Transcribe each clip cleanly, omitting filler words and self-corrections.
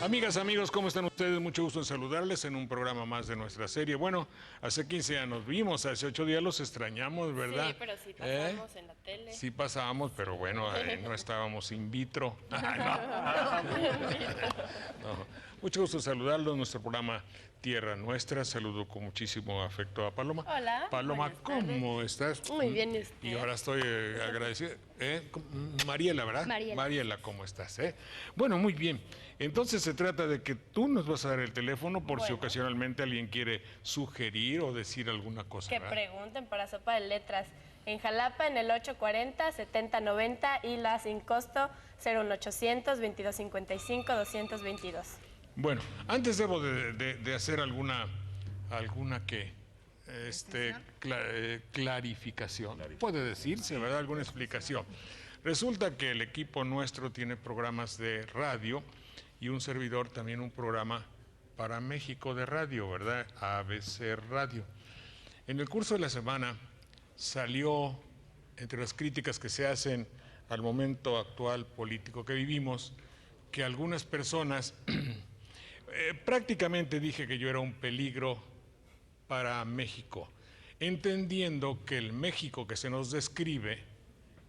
Amigas, amigos, ¿cómo están ustedes? Mucho gusto en saludarles en un programa más de nuestra serie. Bueno, hace 15 ya nos vimos, hace 8 días los extrañamos, ¿verdad? Sí, pero sí pasamos en la tele. Sí pasábamos, pero bueno, no estábamos in vitro. No. Mucho gusto saludarlos, nuestro programa Tierra Nuestra. Saludo con muchísimo afecto a Paloma. Hola. Paloma, ¿cómo estás? Muy bien, ¿y usted? Y ahora estoy agradecido. Mariela, ¿verdad? Mariela, ¿cómo estás? Bueno, muy bien. Entonces se trata de que tú nos vas a dar el teléfono por si ocasionalmente alguien quiere sugerir o decir alguna cosa. Que ¿verdad? pregunten para Sopa de Letras. En Jalapa en el 840-7090 y la sin costo 01800-2255-222. Bueno, antes debo de hacer alguna clarificación. Puede decirse, ¿verdad? Alguna explicación. Resulta que el equipo nuestro tiene programas de radio y un servidor también un programa para México de radio, ¿verdad? ABC Radio. En el curso de la semana salió, entre las críticas que se hacen al momento actual político que vivimos, que algunas personas, prácticamente dije que yo era un peligro para México, entendiendo que el México que se nos describe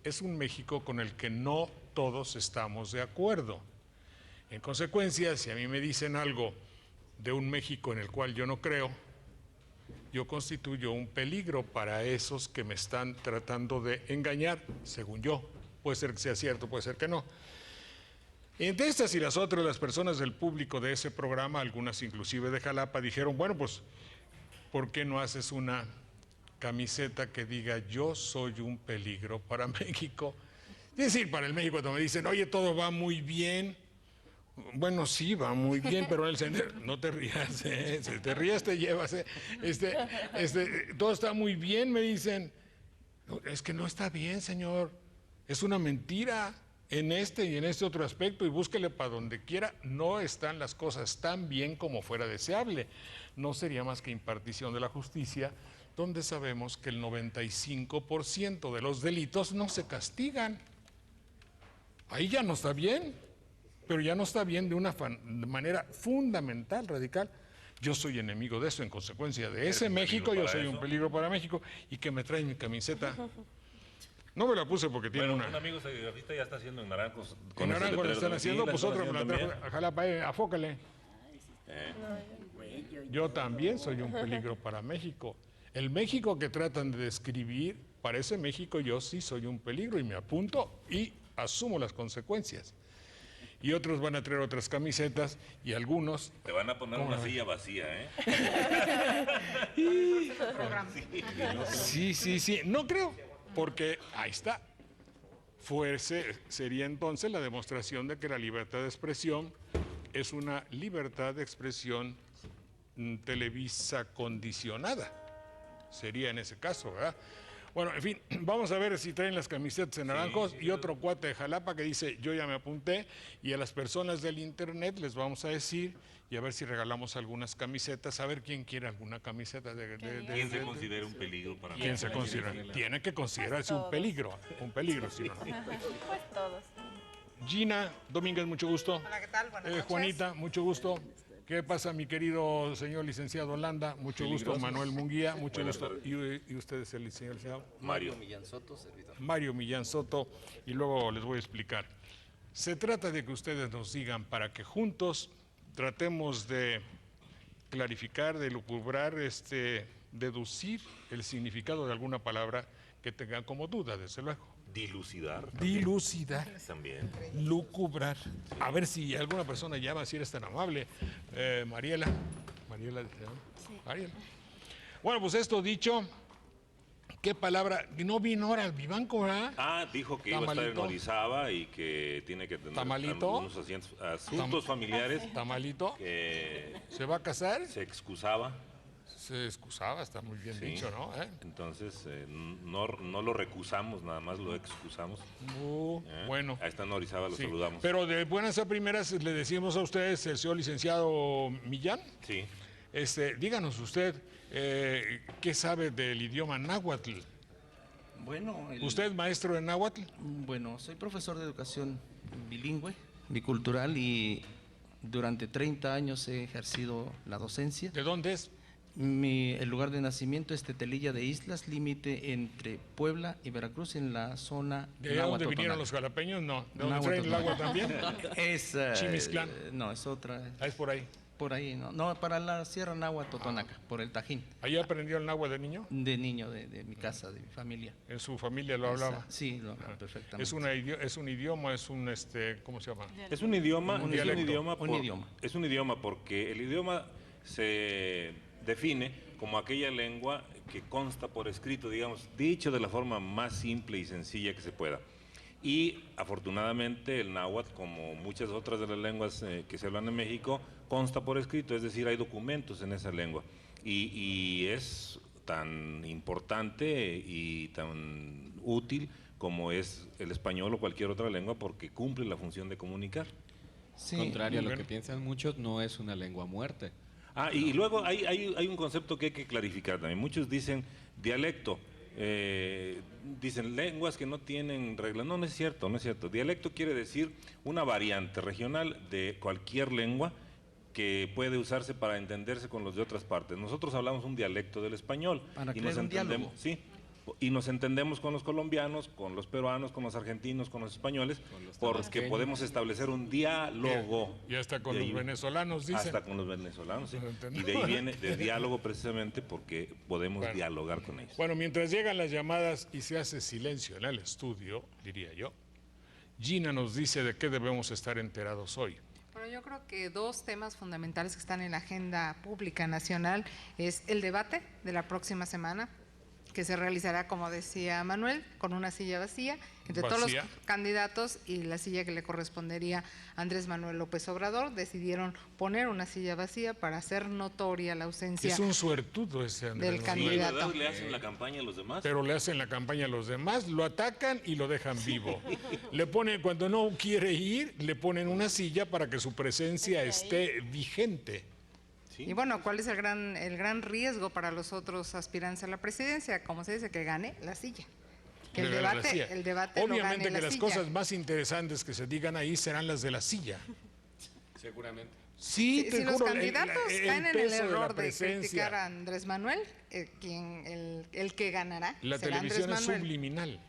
es un México con el que no todos estamos de acuerdo. En consecuencia, si a mí me dicen algo de un México en el cual yo no creo, yo constituyo un peligro para esos que me están tratando de engañar, según yo. Puede ser que sea cierto, puede ser que no. Entre estas y las otras, las personas del público de ese programa, algunas inclusive de Jalapa, dijeron, bueno, pues, ¿por qué no haces una camiseta que diga yo soy un peligro para México? Es decir, para el México cuando me dicen, oye, todo va muy bien. Bueno, sí, va muy bien, pero no te rías, si te rías te llevas. Todo está muy bien, me dicen. No, es que no está bien, señor. Es una mentira en este y en este otro aspecto, y búsquele para donde quiera. No están las cosas tan bien como fuera deseable. No sería más que impartición de la justicia, donde sabemos que el 95% de los delitos no se castigan. Ahí ya no está bien. Pero ya no está bien de una manera fundamental, radical. Yo soy enemigo de eso, en consecuencia de ese México, yo soy un peligro para México, y que me traen mi camiseta. No me la puse porque tiene una... Un amigo serigrafista ya está haciendo en Naranjos. En Naranjos le están haciendo, pues otro me la trajo. Jalapa, afócale. Yo también soy un peligro para México. El México que tratan de describir, para ese México yo sí soy un peligro, y me apunto y asumo las consecuencias. Y otros van a traer otras camisetas, y algunos... Te van a poner una silla vacía, ¿eh? Sí. No creo, porque ahí está. Sería entonces la demostración de que la libertad de expresión es una libertad de expresión televisa condicionada. Sería en ese caso, ¿verdad? Bueno, en fin, vamos a ver si traen las camisetas en naranjos, y otro cuate de Jalapa que dice, yo ya me apunté, y a las personas del internet les vamos a decir, y a ver si regalamos algunas camisetas, a ver quién quiere alguna camiseta ¿Quién se considera un peligro para ¿Quién se considera? Tiene que considerarse un peligro, si no. Pues todos. Gina Domínguez, mucho gusto. Hola, ¿qué tal? Buenas noches. Juanita, mucho gusto. ¿Qué pasa, mi querido señor licenciado Landa? Mucho gusto. Manuel Munguía, mucho gusto. ¿Y usted es el licenciado? Mario Millán Soto, servidor. Mario Millán Soto, y luego les voy a explicar. Se trata de que ustedes nos digan para que juntos tratemos de clarificar, de lucubrar, deducir el significado de alguna palabra que tengan como duda, desde luego. Dilucidar. Dilucidar. También. Lucubrar. A ver si alguna persona llama, si eres tan amable. Mariela. Sí. Mariela. Bueno, pues esto dicho, ¿qué palabra? No vino ahora el Vivanco, ¿verdad? Ah, dijo que iba a estar en Orizaba y que tiene que tener algunos asuntos familiares. Tamalito. Que ¿Se va a casar? se excusaba. Se excusaba, está muy bien dicho, ¿no? Entonces, no lo recusamos, nada más lo excusamos. Bueno. Ahí está en Orizaba, lo saludamos. Pero de buenas a primeras le decimos a ustedes, el señor licenciado Millán. Sí. Díganos usted, ¿qué sabe del idioma náhuatl? Bueno, ¿Usted es maestro de náhuatl? Bueno, soy profesor de educación bilingüe, bicultural, y Durante 30 años he ejercido la docencia. ¿De dónde es? El lugar de nacimiento es Tetelilla de Islas, límite entre Puebla y Veracruz, en la zona ¿De dónde vinieron los jalapeños? No. ¿De dónde traen el agua también? Es Chimisclán. No, es otra. Ah, es por ahí. Por ahí, no. No, para la Sierra Náhuatl Totonaca, por el Tajín. ¿Ahí aprendió el náhuatl de niño? De niño, de mi casa, de mi familia. ¿En su familia lo hablaba? Sí, lo hablaba perfectamente. Es un idioma, es un ¿cómo se llama? Es un idioma, Un idioma. Es un idioma porque el idioma se define como aquella lengua que consta por escrito, digamos, dicho de la forma más simple y sencilla que se pueda. Y afortunadamente el náhuatl, como muchas otras de las lenguas que se hablan en México, consta por escrito, es decir, hay documentos en esa lengua. Y es tan importante y tan útil como es el español o cualquier otra lengua porque cumple la función de comunicar. Sí, contrario a lo que piensan muchos, no es una lengua muerta. Y luego hay un concepto que hay que clarificar también. Muchos dicen dialecto. Dicen lenguas que no tienen reglas. No, no es cierto, no es cierto. Dialecto quiere decir una variante regional de cualquier lengua que puede usarse para entenderse con los de otras partes. Nosotros hablamos un dialecto del español para y nos entendemos, sí, y nos entendemos con los colombianos, con los peruanos, con los argentinos, con los españoles, porque podemos establecer un diálogo. Y hasta con los venezolanos, dicen. Hasta con los venezolanos, sí. Y de ahí viene de diálogo precisamente porque podemos dialogar con ellos. Bueno, mientras llegan las llamadas y se hace silencio en el estudio, diría yo, Gina nos dice de qué debemos estar enterados hoy. Bueno, yo creo que dos temas fundamentales que están en la agenda pública nacional es el debate de la próxima semana, que se realizará, como decía Manuel, con una silla vacía entre todos los candidatos y la silla que le correspondería a Andrés Manuel López Obrador. Decidieron poner una silla vacía para hacer notoria la ausencia. Es un suertudo ese Andrés del candidato. ¿Le hacen la campaña a los demás? Pero le hacen la campaña a los demás, lo atacan y lo dejan vivo. Le ponen, cuando no quiere ir, le ponen una silla para que su presencia esté vigente. ¿Sí? Y bueno, ¿cuál es el gran riesgo para los otros aspirantes a la presidencia? Como se dice, que gane la silla. Que el debate obviamente no gane que las cosas más interesantes que se digan ahí serán las de la silla. Seguramente. Sí, si los candidatos caen en el error de criticar a Andrés Manuel, el que ganará la será televisión Andrés Manuel. Es subliminal.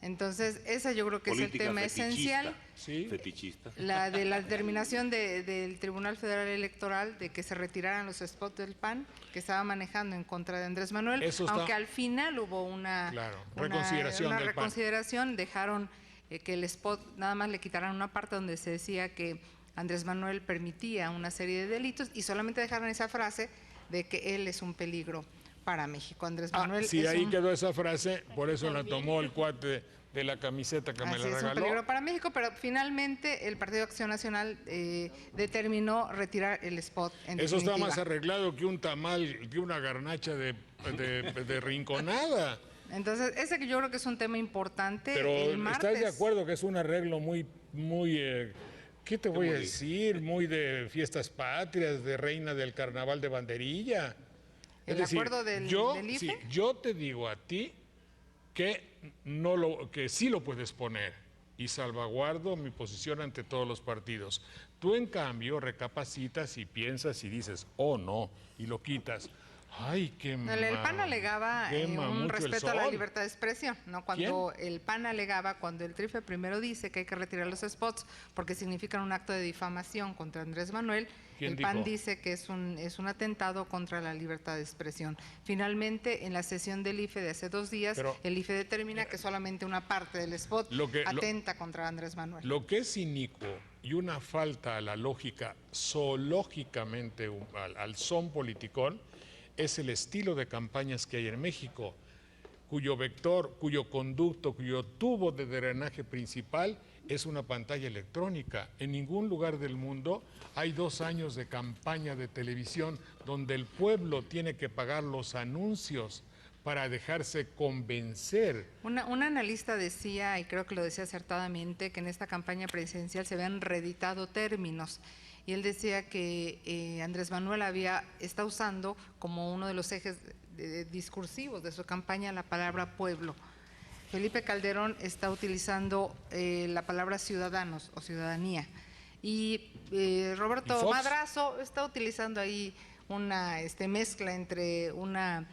Entonces, ese yo creo que política es el tema esencial. ¿Sí? Fetichista. La de la determinación del Tribunal Federal Electoral de que se retiraran los spots del PAN que estaba manejando en contra de Andrés Manuel, aunque al final hubo una reconsideración, dejaron que el spot nada más le quitaran una parte donde se decía que Andrés Manuel permitía una serie de delitos y solamente dejaron esa frase de que él es un peligro para México. Andrés Manuel sí, ahí quedó esa frase, por eso la tomó el cuate de la camiseta que me la regaló. Es un peligro para México, pero finalmente el Partido Acción Nacional determinó retirar el spot en Eso definitiva. está más arreglado que un tamal, que una garnacha de rinconada. Entonces, ese que yo creo que es un tema importante. Pero el martes, ¿estás de acuerdo que es un arreglo muy ¿qué te voy a decir? Muy de fiestas patrias, de reina del carnaval de banderilla. ¿El acuerdo del IFE? Sí, yo te digo a ti que sí lo puedes poner y salvaguardo mi posición ante todos los partidos. Tú, en cambio, recapacitas y piensas y dices, oh, no, y lo quitas. Ay, qué mal. El PAN alegaba un respeto a la libertad de expresión, ¿no? Cuando el PAN alegaba, cuando el TRIFE primero dice que hay que retirar los spots porque significan un acto de difamación contra Andrés Manuel, el PAN dice que es un atentado contra la libertad de expresión. Finalmente, en la sesión del IFE de hace 2 días, el IFE determina que solamente una parte del spot atenta contra Andrés Manuel. Lo que es inicuo y una falta a la lógica, zoológicamente al son politicón, es el estilo de campañas que hay en México, cuyo vector, cuyo conducto, cuyo tubo de drenaje principal es una pantalla electrónica. En ningún lugar del mundo hay 2 años de campaña de televisión donde el pueblo tiene que pagar los anuncios para dejarse convencer. Un analista decía, y creo que lo decía acertadamente, que en esta campaña presidencial se habían reeditado términos. Y él decía que Andrés Manuel está usando como uno de los ejes discursivos de su campaña la palabra pueblo. Felipe Calderón está utilizando la palabra ciudadanos o ciudadanía. Y Roberto Madrazo está utilizando ahí una mezcla entre una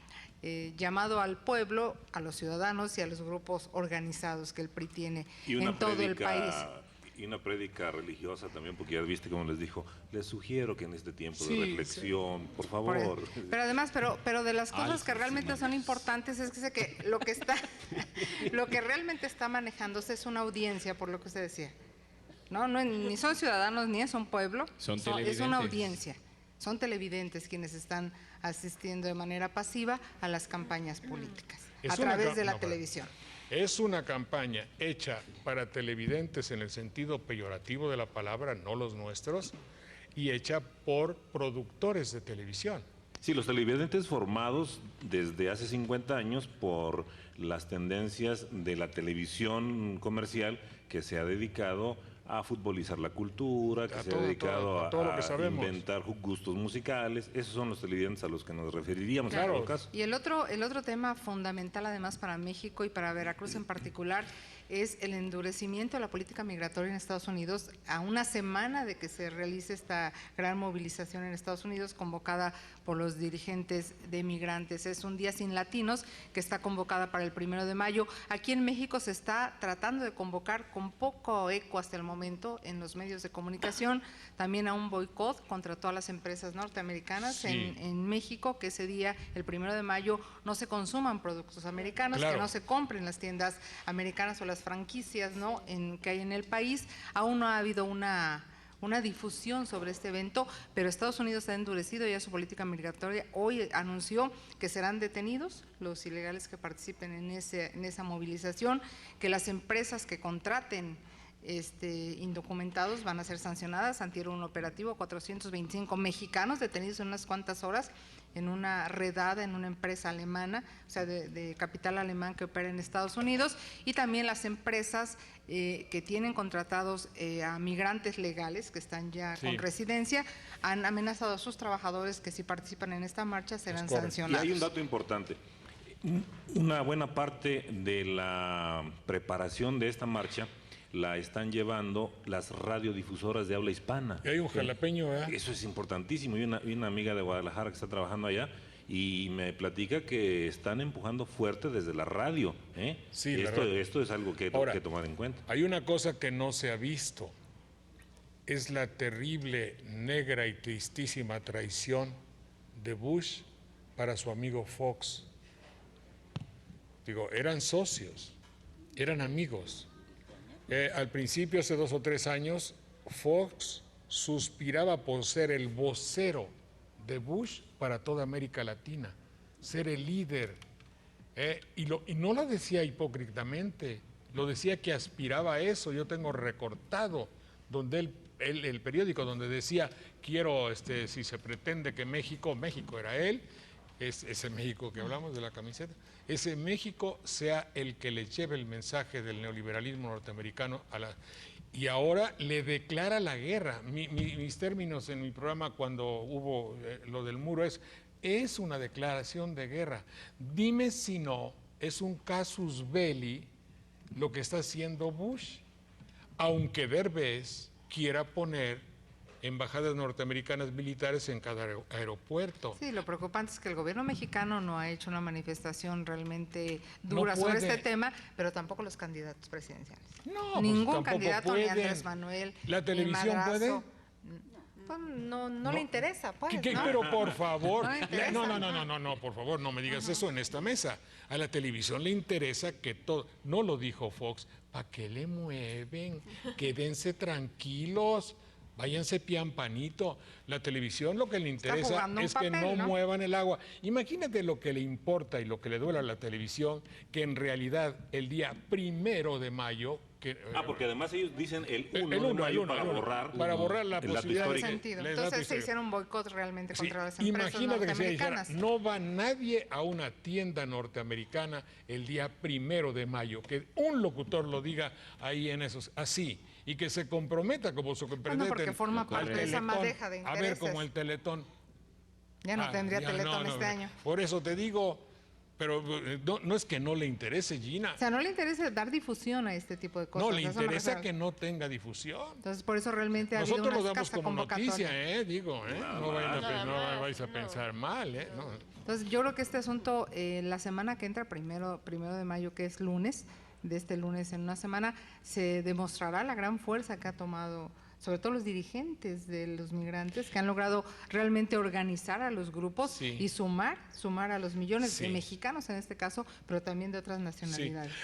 llamado al pueblo, a los ciudadanos y a los grupos organizados que el PRI tiene en todo el país. Y una prédica religiosa también, porque ya viste como les dijo, les sugiero que en este tiempo de reflexión, por favor. Pero además, pero de las cosas que realmente son importantes es que lo que realmente está manejándose es una audiencia, por lo que usted decía. No, ni son ciudadanos ni es un pueblo, es una audiencia. Son televidentes quienes están asistiendo de manera pasiva a las campañas políticas a través de la televisión. Es una campaña hecha para televidentes en el sentido peyorativo de la palabra, no los nuestros, y hecha por productores de televisión. Sí, los televidentes formados desde hace 50 años por las tendencias de la televisión comercial que se ha dedicado a futbolizar la cultura, que se ha dedicado a inventar gustos musicales. Esos son los televidentes a los que nos referiríamos en todo caso. Y el otro tema fundamental además para México y para Veracruz en particular es el endurecimiento de la política migratoria en Estados Unidos a una semana de que se realice esta gran movilización en Estados Unidos convocada por los dirigentes de migrantes. Es un día sin latinos que está convocada para el 1 de mayo. Aquí en México se está tratando de convocar con poco eco hasta el momento en los medios de comunicación, también a un boicot contra todas las empresas norteamericanas en México, que ese día, el 1 de mayo, no se consuman productos americanos, que no se compren las tiendas americanas o las franquicias, ¿no?, que hay en el país. Aún no ha habido una difusión sobre este evento, pero Estados Unidos ha endurecido ya su política migratoria. Hoy anunció que serán detenidos los ilegales que participen en esa movilización, que las empresas que contraten indocumentados van a ser sancionadas. Antier un operativo, 425 mexicanos detenidos en unas cuantas horas en una redada en una empresa alemana, o sea, de capital alemán que opera en Estados Unidos, y también las empresas que tienen contratados a migrantes legales que están ya con residencia, han amenazado a sus trabajadores que si participan en esta marcha serán sancionados. Y hay un dato importante. Una buena parte de la preparación de esta marcha la están llevando las radiodifusoras de habla hispana. Y hay un jalapeño, ¿verdad? Eso es importantísimo. Y una amiga de Guadalajara que está trabajando allá y me platica que están empujando fuerte desde la radio. Sí, esto es algo que hay que tomar en cuenta. Hay una cosa que no se ha visto. Es la terrible, negra y tristísima traición de Bush para su amigo Fox. Digo, eran socios, eran amigos. Al principio, hace 2 o 3 años, Fox suspiraba por ser el vocero de Bush para toda América Latina, ser el líder. Y no lo decía hipócritamente, lo decía que aspiraba a eso. Yo tengo recortado donde el periódico donde decía, quiero, si se pretende que México era él, ese México que hablamos de la camiseta, ese México sea el que le lleve el mensaje del neoliberalismo norteamericano y ahora le declara la guerra. Mis términos en mi programa cuando hubo lo del muro es una declaración de guerra. Dime si no es un casus belli lo que está haciendo Bush, aunque Derbez quiera poner embajadas norteamericanas militares en cada aeropuerto. Sí, lo preocupante es que el gobierno mexicano no ha hecho una manifestación realmente dura sobre este tema, pero tampoco los candidatos presidenciales. No, ningún candidato, ni Andrés Manuel, ¿la televisión ni Madrazo, puede? Pues no le interesa, pues. ¿no? Pero por favor, no, por favor, no me digas eso en esta mesa. A la televisión le interesa que todo, no lo dijo Fox, ¿para qué le mueven? Quédense tranquilos. Váyanse piampanito. La televisión lo que le interesa es que no muevan el agua. Imagínate lo que le importa y lo que le duele a la televisión, que en realidad el día 1 de mayo... porque además ellos dicen el 1 de mayo para borrar la posibilidad de sentido. Entonces se hicieron un boicot realmente contra las empresas imagínate norteamericanas. Que se dijera, no va nadie a una tienda norteamericana el día 1 de mayo. Que un locutor lo diga ahí en esos, así. Y que se comprometa como su porque forma parte de esa madeja de intereses. A ver, como el Teletón. Ya no tendría Teletón este año. Por eso te digo, pero no es que no le interese, Gina. O sea, no le interesa dar difusión a este tipo de cosas. No, le interesa que no tenga difusión. Entonces, por eso realmente ha habido Nosotros una lo damos escasa como convocatoria. noticia, digo, no vais a pensar mal, No. Entonces, yo creo que este asunto, la semana que entra, primero de mayo, que es lunes, de este lunes en una semana, se demostrará la gran fuerza que ha tomado, sobre todo los dirigentes de los migrantes, que han logrado realmente organizar a los grupos y sumar a los millones de mexicanos en este caso, pero también de otras nacionalidades. Sí.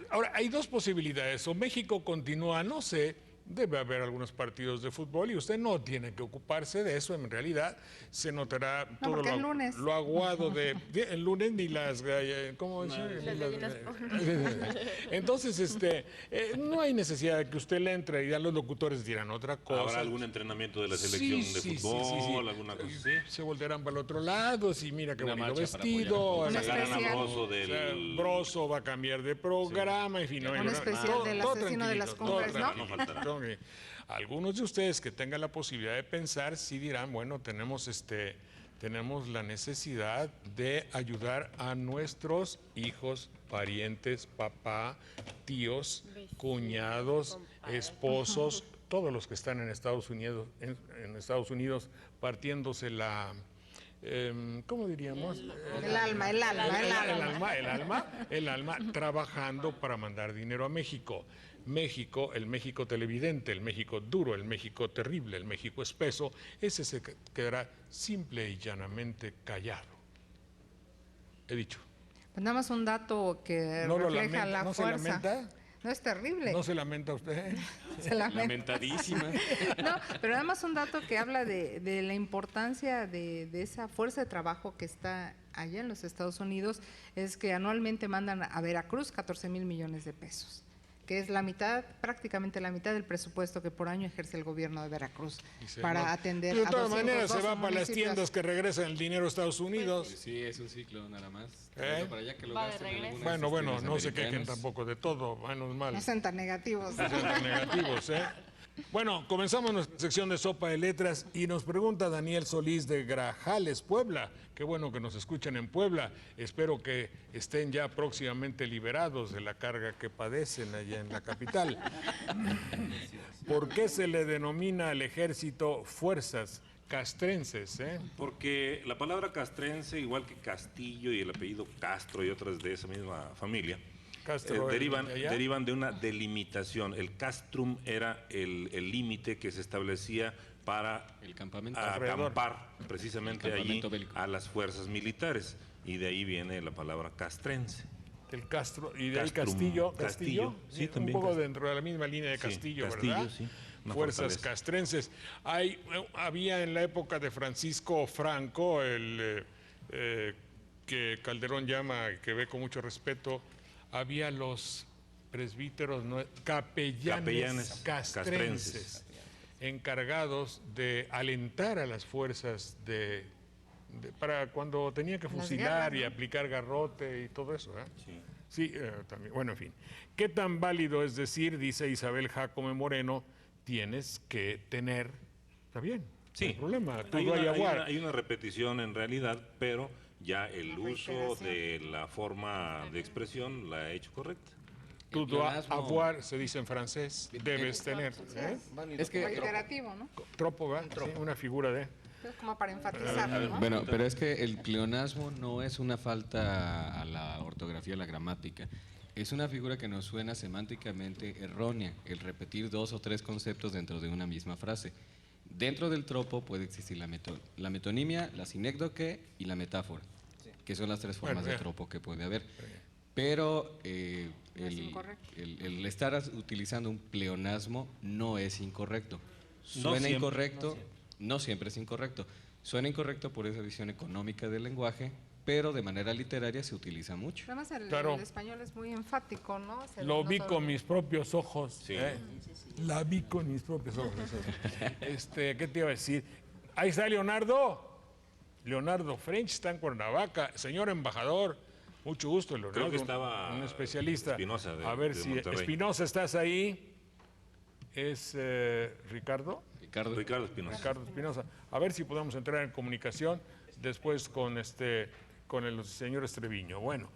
Ahora, hay dos posibilidades. O México continúa, no sé, debe haber algunos partidos de fútbol y usted no tiene que ocuparse de eso. En realidad se notará todo lo aguado de el lunes ni las ¿cómo decir? Entonces no hay necesidad de que usted le entre y ya los locutores dirán otra cosa. ¿Habrá algún entrenamiento de la selección de fútbol? ¿Alguna cosa así? Se voltearán para el otro lado, si mira qué bonito vestido. Broso va a cambiar de programa, en fin. Un especial del asesino de las cumbres, ¿no? No faltará. Algunos de ustedes que tengan la posibilidad de pensar, sí dirán, bueno, tenemos la necesidad de ayudar a nuestros hijos, parientes, papá, tíos, cuñados, esposos, todos los que están en Estados Unidos partiéndose la ¿cómo diríamos? El alma, trabajando para mandar dinero a México. México, el México televidente, el México duro, el México terrible, el México espeso, ese se quedará simple y llanamente callado. He dicho. Pues nada más un dato que refleja la fuerza. ¿No se lamenta? No, es terrible. ¿No se lamenta usted? Se lamenta. Lamentadísima. No, pero nada más un dato que habla de la importancia de esa fuerza de trabajo que está allá en los Estados Unidos, es que anualmente mandan a Veracruz 14,000 millones de pesos, que es prácticamente la mitad del presupuesto que por año ejerce el gobierno de Veracruz para atender a 212 municipios. De todas maneras se va para las tiendas que regresan el dinero a Estados Unidos. Sí, es un ciclo nada más. Para allá que lo bueno, no se quejen tampoco de todo, menos mal. No sean tan negativos. No sean tan negativos, Bueno, comenzamos nuestra sección de Sopa de Letras y nos pregunta Daniel Solís de Grajales, Puebla. Qué bueno que nos escuchen en Puebla. Espero que estén ya próximamente liberados de la carga que padecen allá en la capital. ¿Por qué se le denomina al ejército fuerzas castrenses? Porque la palabra castrense, igual que Castillo y el apellido Castro y otras de esa misma familia, derivan de una delimitación. El castrum era el límite que se establecía para acampar precisamente allí a las fuerzas militares, y de ahí viene la palabra castrense. El Castro y de ahí Castillo, sí, también. Un poco dentro de la misma línea de Castillo, ¿verdad? Sí. Fuerzas castrenses. Había en la época de Francisco Franco, que Calderón llama, que ve con mucho respeto, había los presbíteros, capellanes castrenses, encargados de alentar a las fuerzas para cuando tenía que fusilar y aplicar garrote y todo eso. Sí, también. Bueno, en fin. ¿Qué tan válido es decir, dice Isabel Jacome Moreno, tienes que tener? Está bien, sí, no hay problema. Hay una repetición en realidad, pero ya el uso de la forma de expresión la ha hecho correcta. Tu dois avoir se dice en francés, debes tener. Es que reiterativo, ¿no? Tropo, ¿verdad? Sí, una figura de... Es como para enfatizar, ¿no? Bueno, pero es que el pleonasmo no es una falta a la ortografía, a la gramática. Es una figura que nos suena semánticamente errónea, el repetir 2 o 3 conceptos dentro de una misma frase. Dentro del tropo puede existir la metonimia, la sinécdoque y la metáfora, que son las 3 formas de tropo que puede haber. Pero el estar utilizando un pleonasmo no es incorrecto. Suena incorrecto, no siempre es incorrecto. Suena incorrecto por esa visión económica del lenguaje, pero de manera literaria se utiliza mucho. Además, el español es muy enfático, ¿no? Lo vi con mis propios ojos. Sí. La vi con mis propios ojos. ¿Qué te iba a decir? Ahí está Leonardo. Leonardo French está en Cuernavaca. Señor embajador, mucho gusto, Leonardo. Creo que estaba un especialista. Espinosa a ver si Espinosa, ¿estás ahí? ¿Es Ricardo? Ricardo Espinosa. Ricardo Espinosa. A ver si podemos entrar en comunicación después con con el señor Estreviño. Bueno,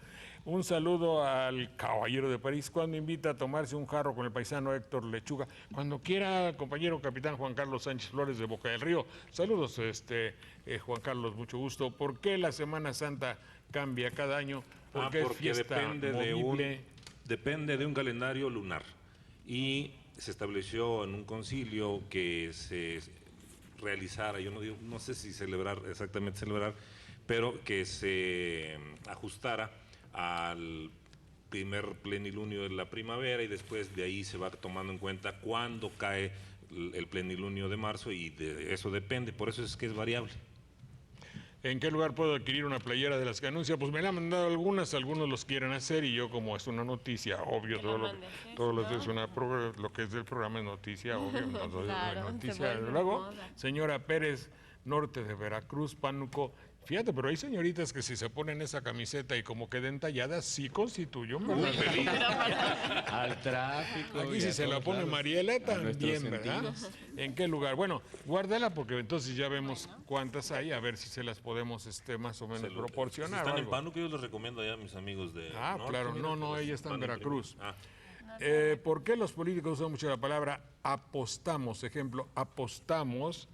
un saludo al caballero de París cuando invita a tomarse un jarro con el paisano Héctor Lechuga. Cuando quiera, compañero capitán Juan Carlos Sánchez Flores de Boca del Río. Saludos, Juan Carlos, mucho gusto. ¿Por qué la Semana Santa cambia cada año? Porque fiesta depende de un calendario lunar. Y se estableció en un concilio que se realizara, yo no sé si exactamente celebrar, pero que se ajustara al primer plenilunio de la primavera y después de ahí se va tomando en cuenta cuándo cae el plenilunio de marzo y de eso depende, por eso es que es variable. ¿En qué lugar puedo adquirir una playera de las que anuncia? Pues me la han mandado algunos los quieren hacer y yo como es una noticia, obvio, lo que es del programa es noticia, obvio, Claro, noticia. Luego, señora Pérez, norte de Veracruz, Pánuco. Fíjate, pero hay señoritas que si se ponen esa camiseta y como queden talladas, sí constituye un verdadero peligro. Al tráfico. Aquí si se la pone Mariela también, ¿verdad? ¿En qué lugar? Bueno, guárdala porque entonces ya vemos cuántas hay, a ver si se las podemos más o menos proporcionar. Si están en Pánuco, yo les recomiendo allá a mis amigos de norte, claro, no, ella está en Veracruz. ¿Por qué los políticos usan mucho la palabra apostamos? Ejemplo, apostamos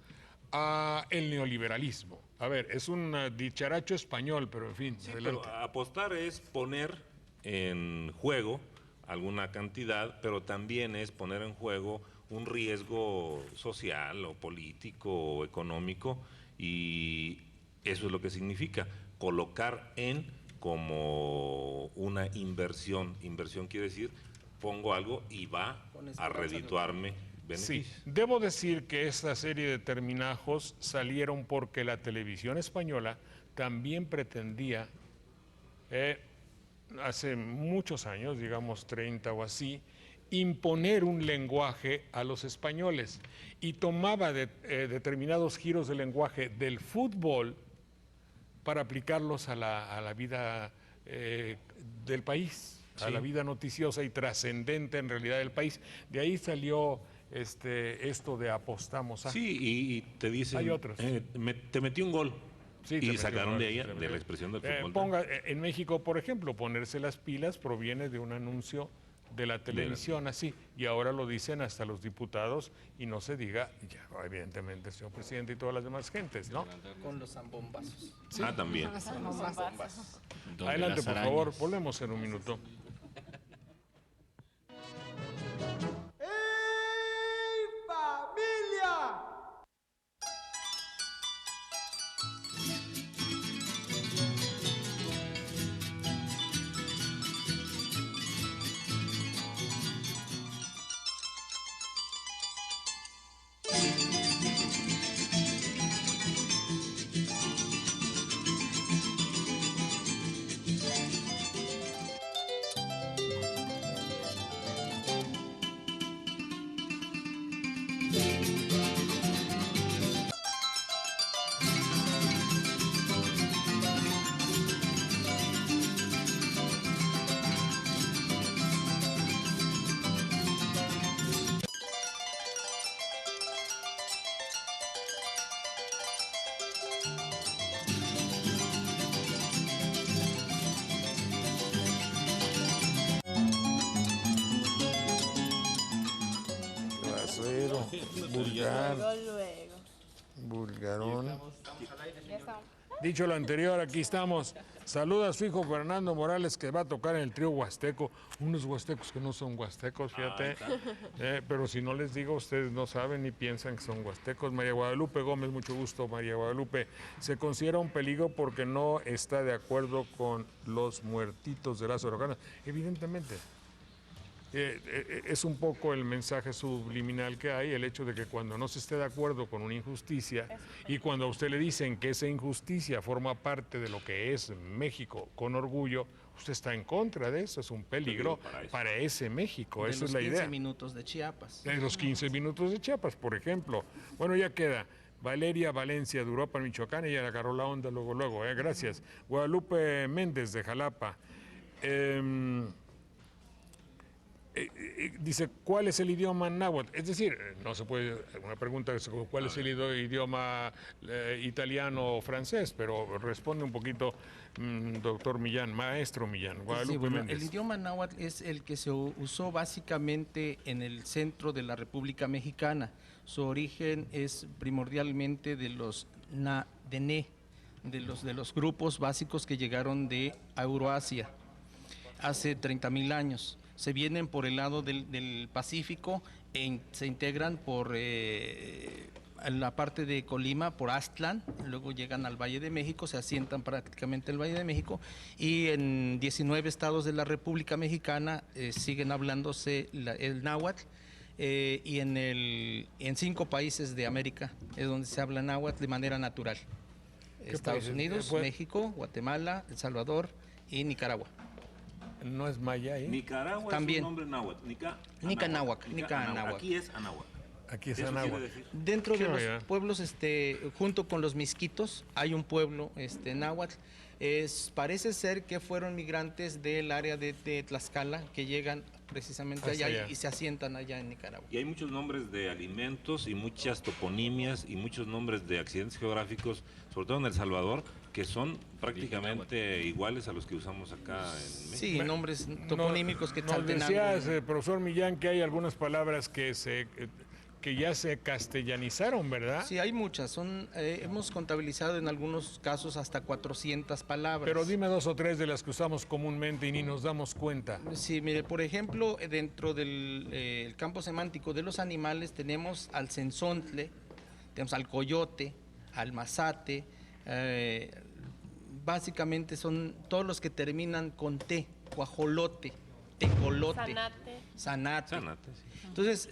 a el neoliberalismo. A ver, es un dicharacho español, pero en fin. Sí, pero apostar es poner en juego alguna cantidad, pero también es poner en juego un riesgo social o político o económico, y eso es lo que significa colocar en como una inversión. Inversión quiere decir pongo algo y va a redituarme beneficios. Sí, debo decir que esta serie de terminajos salieron porque la televisión española también pretendía, hace muchos años, digamos 30 o así, imponer un lenguaje a los españoles y tomaba determinados giros del lenguaje del fútbol para aplicarlos a la vida del país, a la vida noticiosa y trascendente en realidad del país. De ahí salió esto de apostamos a. Sí, y te dicen, hay otros. Te metí un gol. Sí, y sacaron de ella, de la expresión del fútbol. En México, por ejemplo, ponerse las pilas proviene de un anuncio de la televisión, así, y ahora lo dicen hasta los diputados, y no se diga, ya, evidentemente, señor presidente y todas las demás gentes, ¿no? Con los zambombazos. Sí. También. Adelante, por favor, volvemos en un minuto. Vulgarón. Dicho lo anterior, aquí estamos. Saluda a su hijo Fernando Morales, que va a tocar en el trío huasteco. Unos huastecos que no son huastecos, fíjate. Pero si no les digo, ustedes no saben ni piensan que son huastecos. María Guadalupe Gómez, mucho gusto, María Guadalupe. Se considera un peligro porque no está de acuerdo con los muertitos de Lázaro Cárdenas. Evidentemente. Es un poco el mensaje subliminal que hay, el hecho de que cuando no se esté de acuerdo con una injusticia y cuando a usted le dicen que esa injusticia forma parte de lo que es México con orgullo, usted está en contra de eso, es un peligro para ese México, esa es la idea. De los 15 minutos de Chiapas. De los 15 minutos de Chiapas, por ejemplo. Bueno, ya queda. Valeria Valencia de Europa, Michoacán, ella agarró la onda luego, gracias. Guadalupe Méndez de Jalapa. dice, ¿cuál es el idioma náhuatl? Es decir, no se puede, una pregunta es ¿cuál es el idioma italiano o francés? Pero responde un poquito, doctor Millán, maestro Millán, Guadalupe Sí, bueno, Méndez. el idioma náhuatl es el que se usó básicamente en el centro de la República Mexicana. Su origen es primordialmente de los Nadené, de los grupos básicos que llegaron de Euroasia hace 30,000 años. Se vienen por el lado del Pacífico se integran por la parte de Colima, por Aztlán, luego llegan al Valle de México, se asientan prácticamente en el Valle de México y en 19 estados de la República Mexicana siguen hablándose el náhuatl. Y en 5 países de América es donde se habla náhuatl de manera natural. Estados países? Unidos, México, Guatemala, El Salvador y Nicaragua. ¿No es maya ahí? Nicaragua También. es un nombre náhuatl. Nicanáhuac. Aquí es anáhuac. Aquí es Eso quiere náhuatl. decir. Dentro de Qué los vaya. pueblos, junto con los misquitos, hay un pueblo náhuatl. Parece ser que fueron migrantes del área de Tlaxcala que llegan precisamente Hasta allá allá. y se asientan allá en Nicaragua. Y hay muchos nombres de alimentos y muchas toponimias y muchos nombres de accidentes geográficos, sobre todo en El Salvador, que son prácticamente iguales a los que usamos acá en México. Sí, nombres toponímicos que Nos decías, profesor Millán, que hay algunas palabras que ya se castellanizaron, ¿verdad? Sí, hay muchas. Hemos contabilizado en algunos casos hasta 400 palabras. Pero dime 2 o 3 de las que usamos comúnmente y ni nos damos cuenta. Sí, mire, por ejemplo, dentro del el campo semántico de los animales tenemos al cenzontle, tenemos al coyote, al mazate, básicamente son todos los que terminan con T, cuajolote, tecolote, zanate. Sanate, sí. Entonces,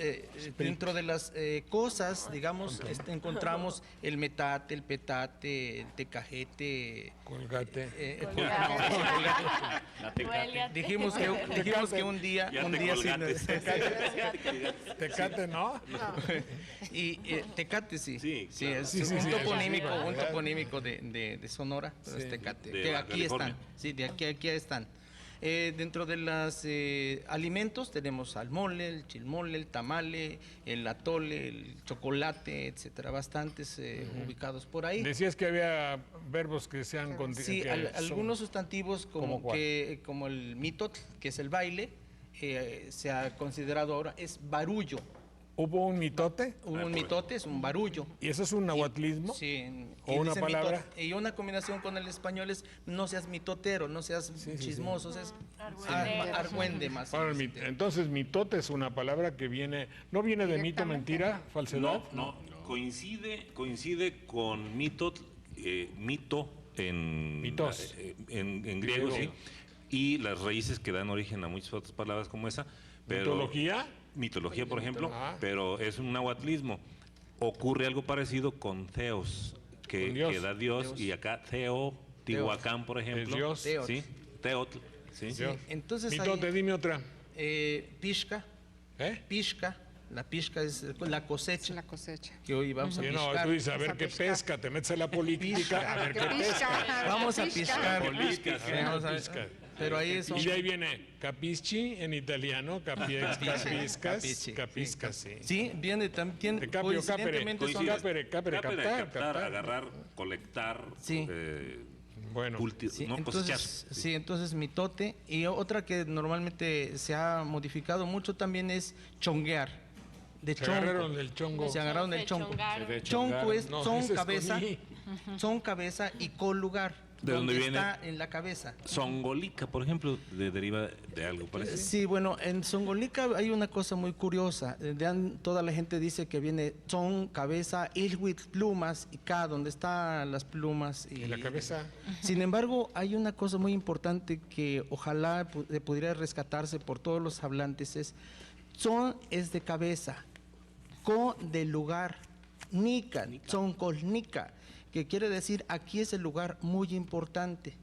dentro de las cosas, digamos, encontramos el metate, el petate, el tecajete. Colgate. Dijimos que un día, Ya un te día colgates. Tecate, ¿no? y Tecate sí, Sí, sí, claro. es Sí, sí, un sí, toponímico, sí, un claro. toponímico de Sonora, pero Sí. es Tecate, De que Baja aquí están, California. sí, de aquí están. Dentro de los alimentos tenemos al mole, el chilmole, el tamale, el atole, el chocolate, etcétera, bastantes ubicados por ahí. Decías que había verbos que sean Sí, algunos sustantivos ¿Cómo cuál? como el mitotl, que es el baile, se ha considerado ahora, es barullo. ¿Hubo un mitote? Un mitote es un barullo. ¿Y eso es un nahuatlismo? Sí. ¿O y una dice palabra? Y una combinación con el español es no seas mitotero, no seas chismoso, seas argüende más. Ahora, entonces, mitote es una palabra que ¿no viene de mito, Directamente. mentira, falsedad? No, coincide con mito en, Mitos. en griego, sí. Y las raíces que dan origen a muchas otras palabras como esa. Pero, ¿Mitología? por ejemplo, Ah. pero es un nahuatlismo. Ocurre algo parecido con Theos, Con que Dios. da Dios, y acá Teotihuacán, por ejemplo. Dios. Sí, Teotl, sí. Dios. Entonces Mitote, dime otra. pishka, la pishka es la Es cosecha, la cosecha. que hoy vamos a Sí, no, piscar. tú dices, a ver Vamos a qué piscar. pesca, te metes a la política, a ver qué pesca. Vamos a piscar. Política, Sí, vamos a- Pisca. Pero ahí son Y de ahí viene capisci en italiano, capiscas, capiscas, sí. Sí, viene también De capio, capere, coincidentemente son capere, Captar, captar. agarrar, colectar, Sí. Bueno, Sí, no cosechar. entonces mitote. Y otra que normalmente se ha modificado mucho también es chonguear. De se chonco. agarraron del chongo. Se agarraron del chonco. chongaron. Chonco es No, son ese es cabeza, con I. son cabeza y colugar. ¿De dónde viene? Está en la cabeza. Songolica, por ejemplo, deriva de algo parecido. Sí, bueno, en Songolica hay una cosa muy curiosa. Toda la gente dice que viene son, cabeza, ilhuit, plumas, y K, donde están las plumas. En la cabeza. Sin embargo, hay una cosa muy importante que ojalá pudiera rescatarse por todos los hablantes, es son es de cabeza, co de lugar, nica, son colnica, que quiere decir aquí es el lugar muy importante.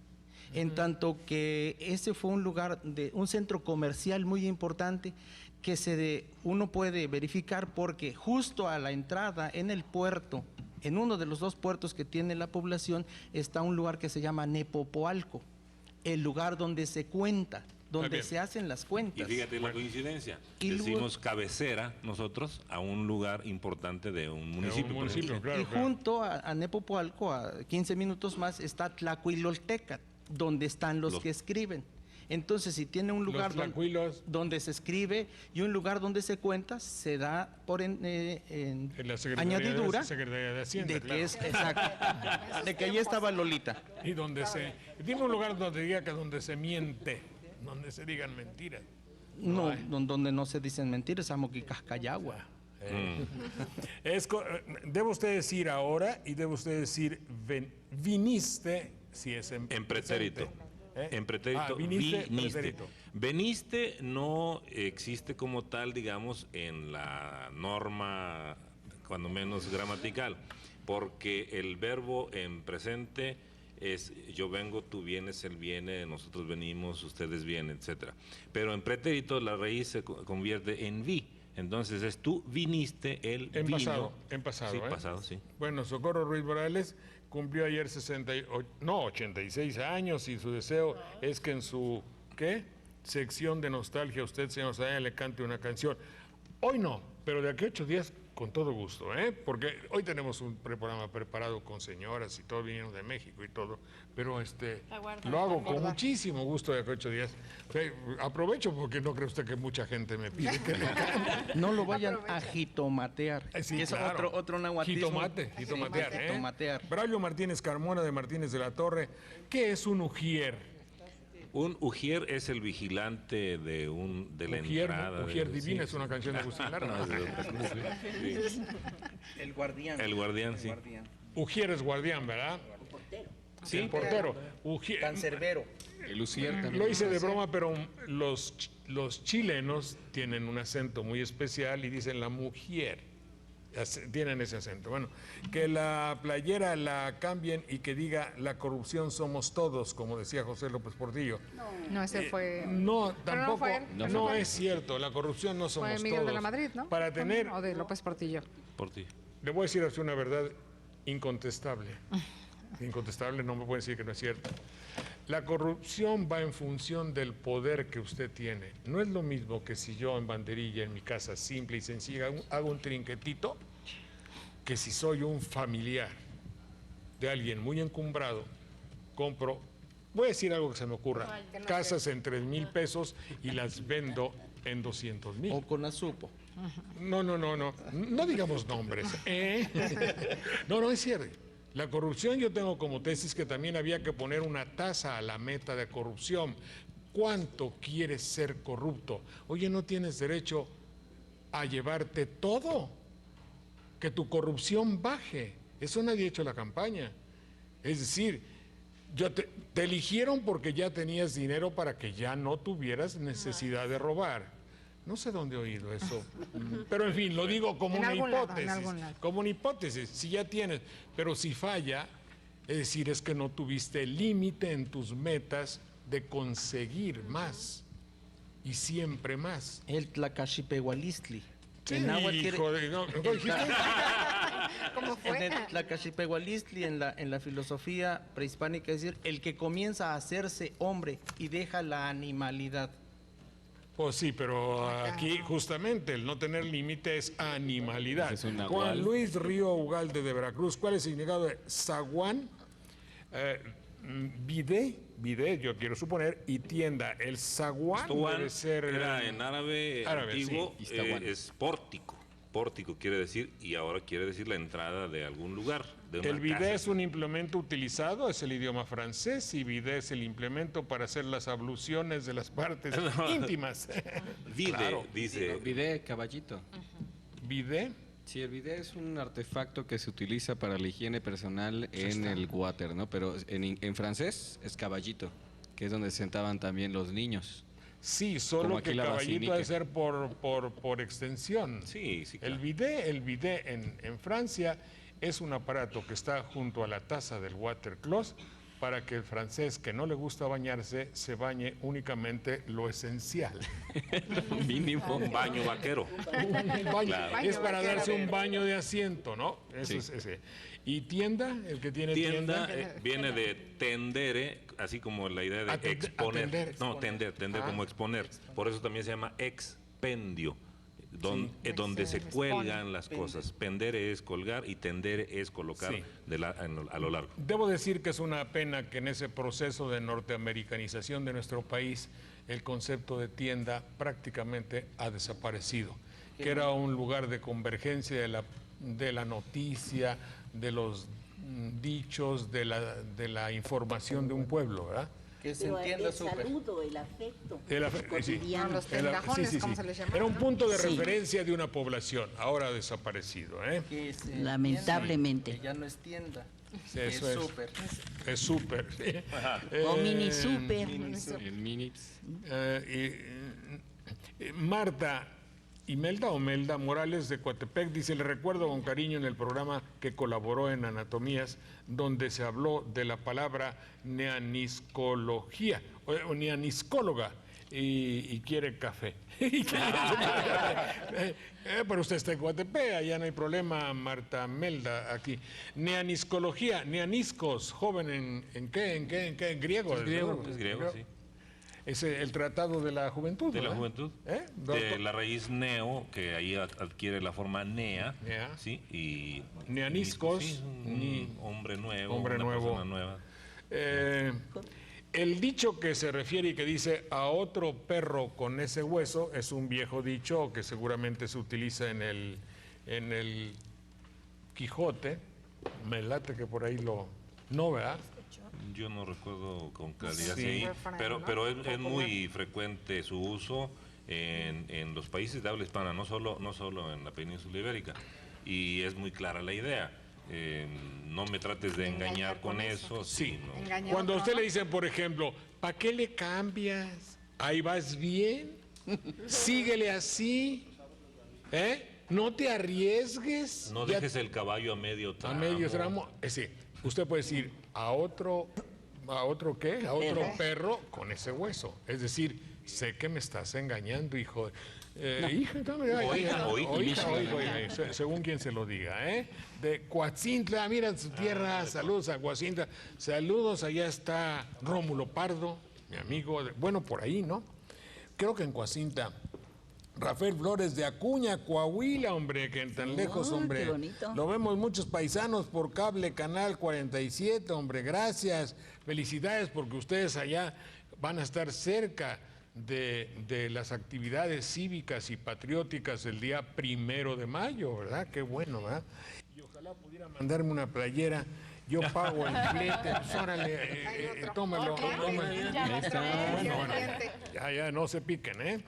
En tanto que ese fue un lugar de un centro comercial muy importante que uno puede verificar porque justo a la entrada en el puerto, en uno de los 2 puertos que tiene la población, está un lugar que se llama Nepopoalco, el lugar donde se cuenta. donde se hacen las cuentas. Y fíjate la coincidencia. Y Decimos cabecera nosotros a un lugar importante de un municipio. Claro, y junto a Nepopualco, a 15 minutos más, está Tlacuiloltecat, donde están los que escriben. Entonces, si tiene un lugar donde se escribe y un lugar donde se cuenta, se da por en la añadidura Secretaría de Hacienda, de que es exacto, de que allí estaba Lolita. Y donde dime un lugar donde diga que donde se miente, donde se digan mentiras. No, donde no se dicen mentiras, amo que Cascayagua. Debe usted decir ahora y debe usted decir viniste si es en pretérito. En pretérito, viniste. Veniste no existe como tal, digamos, en la norma, cuando menos gramatical, porque el verbo en presente es yo vengo, tú vienes, él viene, nosotros venimos, ustedes vienen, etcétera. Pero en pretérito la raíz se convierte en vi. Entonces es tú viniste, él vino. En pasado. Sí, pasado, sí. Bueno, Socorro Ruiz Morales cumplió ayer 86 años y su deseo es que en su sección de nostalgia usted, señor Saldaña, le cante una canción. Hoy no, pero de aquí a 8 días con todo gusto, porque hoy tenemos un programa preparado con señoras y todo, vinieron de México y todo, pero lo hago con muchísimo gusto de aquí a 8 días. O sea, aprovecho porque no cree usted que mucha gente me pide que le cante. No lo vayan a jitomatear. Sí, es claro. otro nahuatlismo. Jitomatear. Jitomatear. Braulio Martínez Carmona de Martínez de la Torre, ¿qué es un ujier? Un ujier es el vigilante de la entrada. Ujier Divina es una canción de Agustín Lara. El guardián. El guardián, sí. Ujier es guardián, ¿verdad? El portero. Sí, el portero. Cancerbero. El ujier también. Lo hice de broma, pero los chilenos tienen un acento muy especial y dicen la mujer. Tienen ese acento. Bueno, que la playera la cambien y que diga la corrupción somos todos, como decía José López Portillo. No, ese fue... No, tampoco. No es cierto, la corrupción no somos todos. Fue Miguel de la Madrid, ¿no? Para tener... O de López Portillo. Portillo. Le voy a decir así una verdad incontestable. Incontestable, no me puede decir que no es cierto. La corrupción va en función del poder que usted tiene. No es lo mismo que si yo en banderilla, en mi casa, simple y sencilla, hago un trinquetito, que si soy un familiar de alguien muy encumbrado, compro, voy a decir algo que se me ocurra, casas en 3,000 pesos y las vendo en 200,000. O con azupo. No digamos nombres. No, es cierto. La corrupción yo tengo como tesis que también había que poner una tasa a la meta de corrupción. ¿Cuánto quieres ser corrupto? Oye, no tienes derecho a llevarte todo. Que tu corrupción baje. Eso nadie ha hecho la campaña. Es decir, te eligieron porque ya tenías dinero para que ya no tuvieras necesidad de robar. No sé dónde he oído eso, pero en fin, lo digo como una hipótesis. Como una hipótesis, si ya tienes, pero si falla, es decir, es que no tuviste límite en tus metas de conseguir más y siempre más. El Tlacaxipehualistli. Sí, hijo de... ¿no dijiste? ¿Cómo fue? En el Tlacaxipehualistli, en la filosofía prehispánica, es decir, el que comienza a hacerse hombre y deja la animalidad. Pues sí, pero aquí justamente el no tener límite es animalidad. Es un Juan Luis Río Ugalde de Veracruz, ¿cuál es el significado de zaguán? Bidé, yo quiero suponer, y tienda. El zaguán debe ser... Era en árabe antiguo, sí, es pórtico. Pórtico quiere decir, y ahora quiere decir la entrada de algún lugar. El bidet es un implemento utilizado, es el idioma francés, y bidet es el implemento para hacer las abluciones de las partes íntimas. Vide, Claro. dice. Bidet, caballito. ¿Bidet? Sí, el bidet es un artefacto que se utiliza para la higiene personal en el water, ¿no? Pero en francés es caballito, que es donde se sentaban también los niños. Sí, solo Como aquí que la caballito basílica. debe ser por extensión. Sí, claro. El bidet en Francia es un aparato que está junto a la taza del water closet para que el francés que no le gusta bañarse se bañe únicamente lo esencial. Mínimo. Un baño vaquero. Un baño. Claro. Es para vaquero. darse un baño de asiento, ¿no? Eso Sí. es ese. ¿Y tienda? El que tiene Tienda tienda. viene de tendere, así como la idea de exponer. atender. No, tender como exponer. Por eso también se llama expendio, donde se cuelgan las cosas. Pendere es colgar y tendere es colocar Sí. a lo largo. Debo decir que es una pena que en ese proceso de norteamericanización de nuestro país el concepto de tienda prácticamente ha desaparecido, que era un lugar de convergencia de la noticia, de los dichos, de la información de un pueblo, ¿verdad? Que se Pero entienda el súper. saludo, el afecto Sí. cotidiano. Los tengajones, ¿cómo se les llama? Era un punto de Sí. referencia de una población, ahora ha desaparecido, ¿eh? Que se Lamentablemente. entienda, que ya no es tienda. Sí, es eso es. súper. Es súper. Sí. O mini super. El Minix. Marta Imelda o Melda Morales de Coatepec dice: le recuerdo con cariño en el programa que colaboró en Anatomías, donde se habló de la palabra neaniscología o neaniscóloga y quiere café. Pero usted está en Coatepec, allá no hay problema, Marta Melda, aquí. Neaniscología, neaniscos, joven, ¿en qué? En griego. Es griego, sí. Es el tratado de la juventud. De la ¿verdad? juventud. ¿Eh? De la raíz neo, que ahí adquiere la forma nea. Nea. ¿Sí? Y Neaniscos, sí, ni- un hombre nuevo, hombre una nuevo. persona nueva. El dicho que se refiere y que dice a otro perro con ese hueso es un viejo dicho que seguramente se utiliza en el Quijote. Me late que por ahí no, ¿verdad? Yo no recuerdo con claridad Sí. si ahí, Refrán, pero, ¿no? pero es muy frecuente su uso en los países de habla hispana, no solo en la península ibérica. Y es muy clara la idea. No me trates de engañar con eso. Sí. sino- Engañar Cuando a otro, usted ¿no? le dicen, por ejemplo, ¿para qué le cambias? Ahí vas bien. Síguele así. ¿Eh? No te arriesgues. No Ya dejes el caballo a medio a tramo. medio tramo. Sí, usted puede decir ¿a otro qué? A otro perro con ese hueso. Es decir, sé que me estás engañando, hijo. Hija, dame, ay, O ay, hija, ay, o hija. o hija, según quien se lo diga, ¿eh? De Coatzintla, mira su tierra, saludos a Coatzintla, saludos, allá está Rómulo Pardo, mi amigo, bueno, por ahí, ¿no? Creo que en Coatzintla. Rafael Flores de Acuña, Coahuila, hombre, que en tan lejos, hombre. qué bonito. Lo vemos muchos paisanos por cable, Canal 47, hombre, gracias. Felicidades porque ustedes allá van a estar cerca de las actividades cívicas y patrióticas del día 1 de mayo, ¿verdad? Qué bueno, ¿verdad? Y ojalá pudiera mandarme una playera. Yo pago el flete, pues órale, tómalo. Ya Ahí va está. otra vez. Bueno, ya, no se piquen, ¿eh?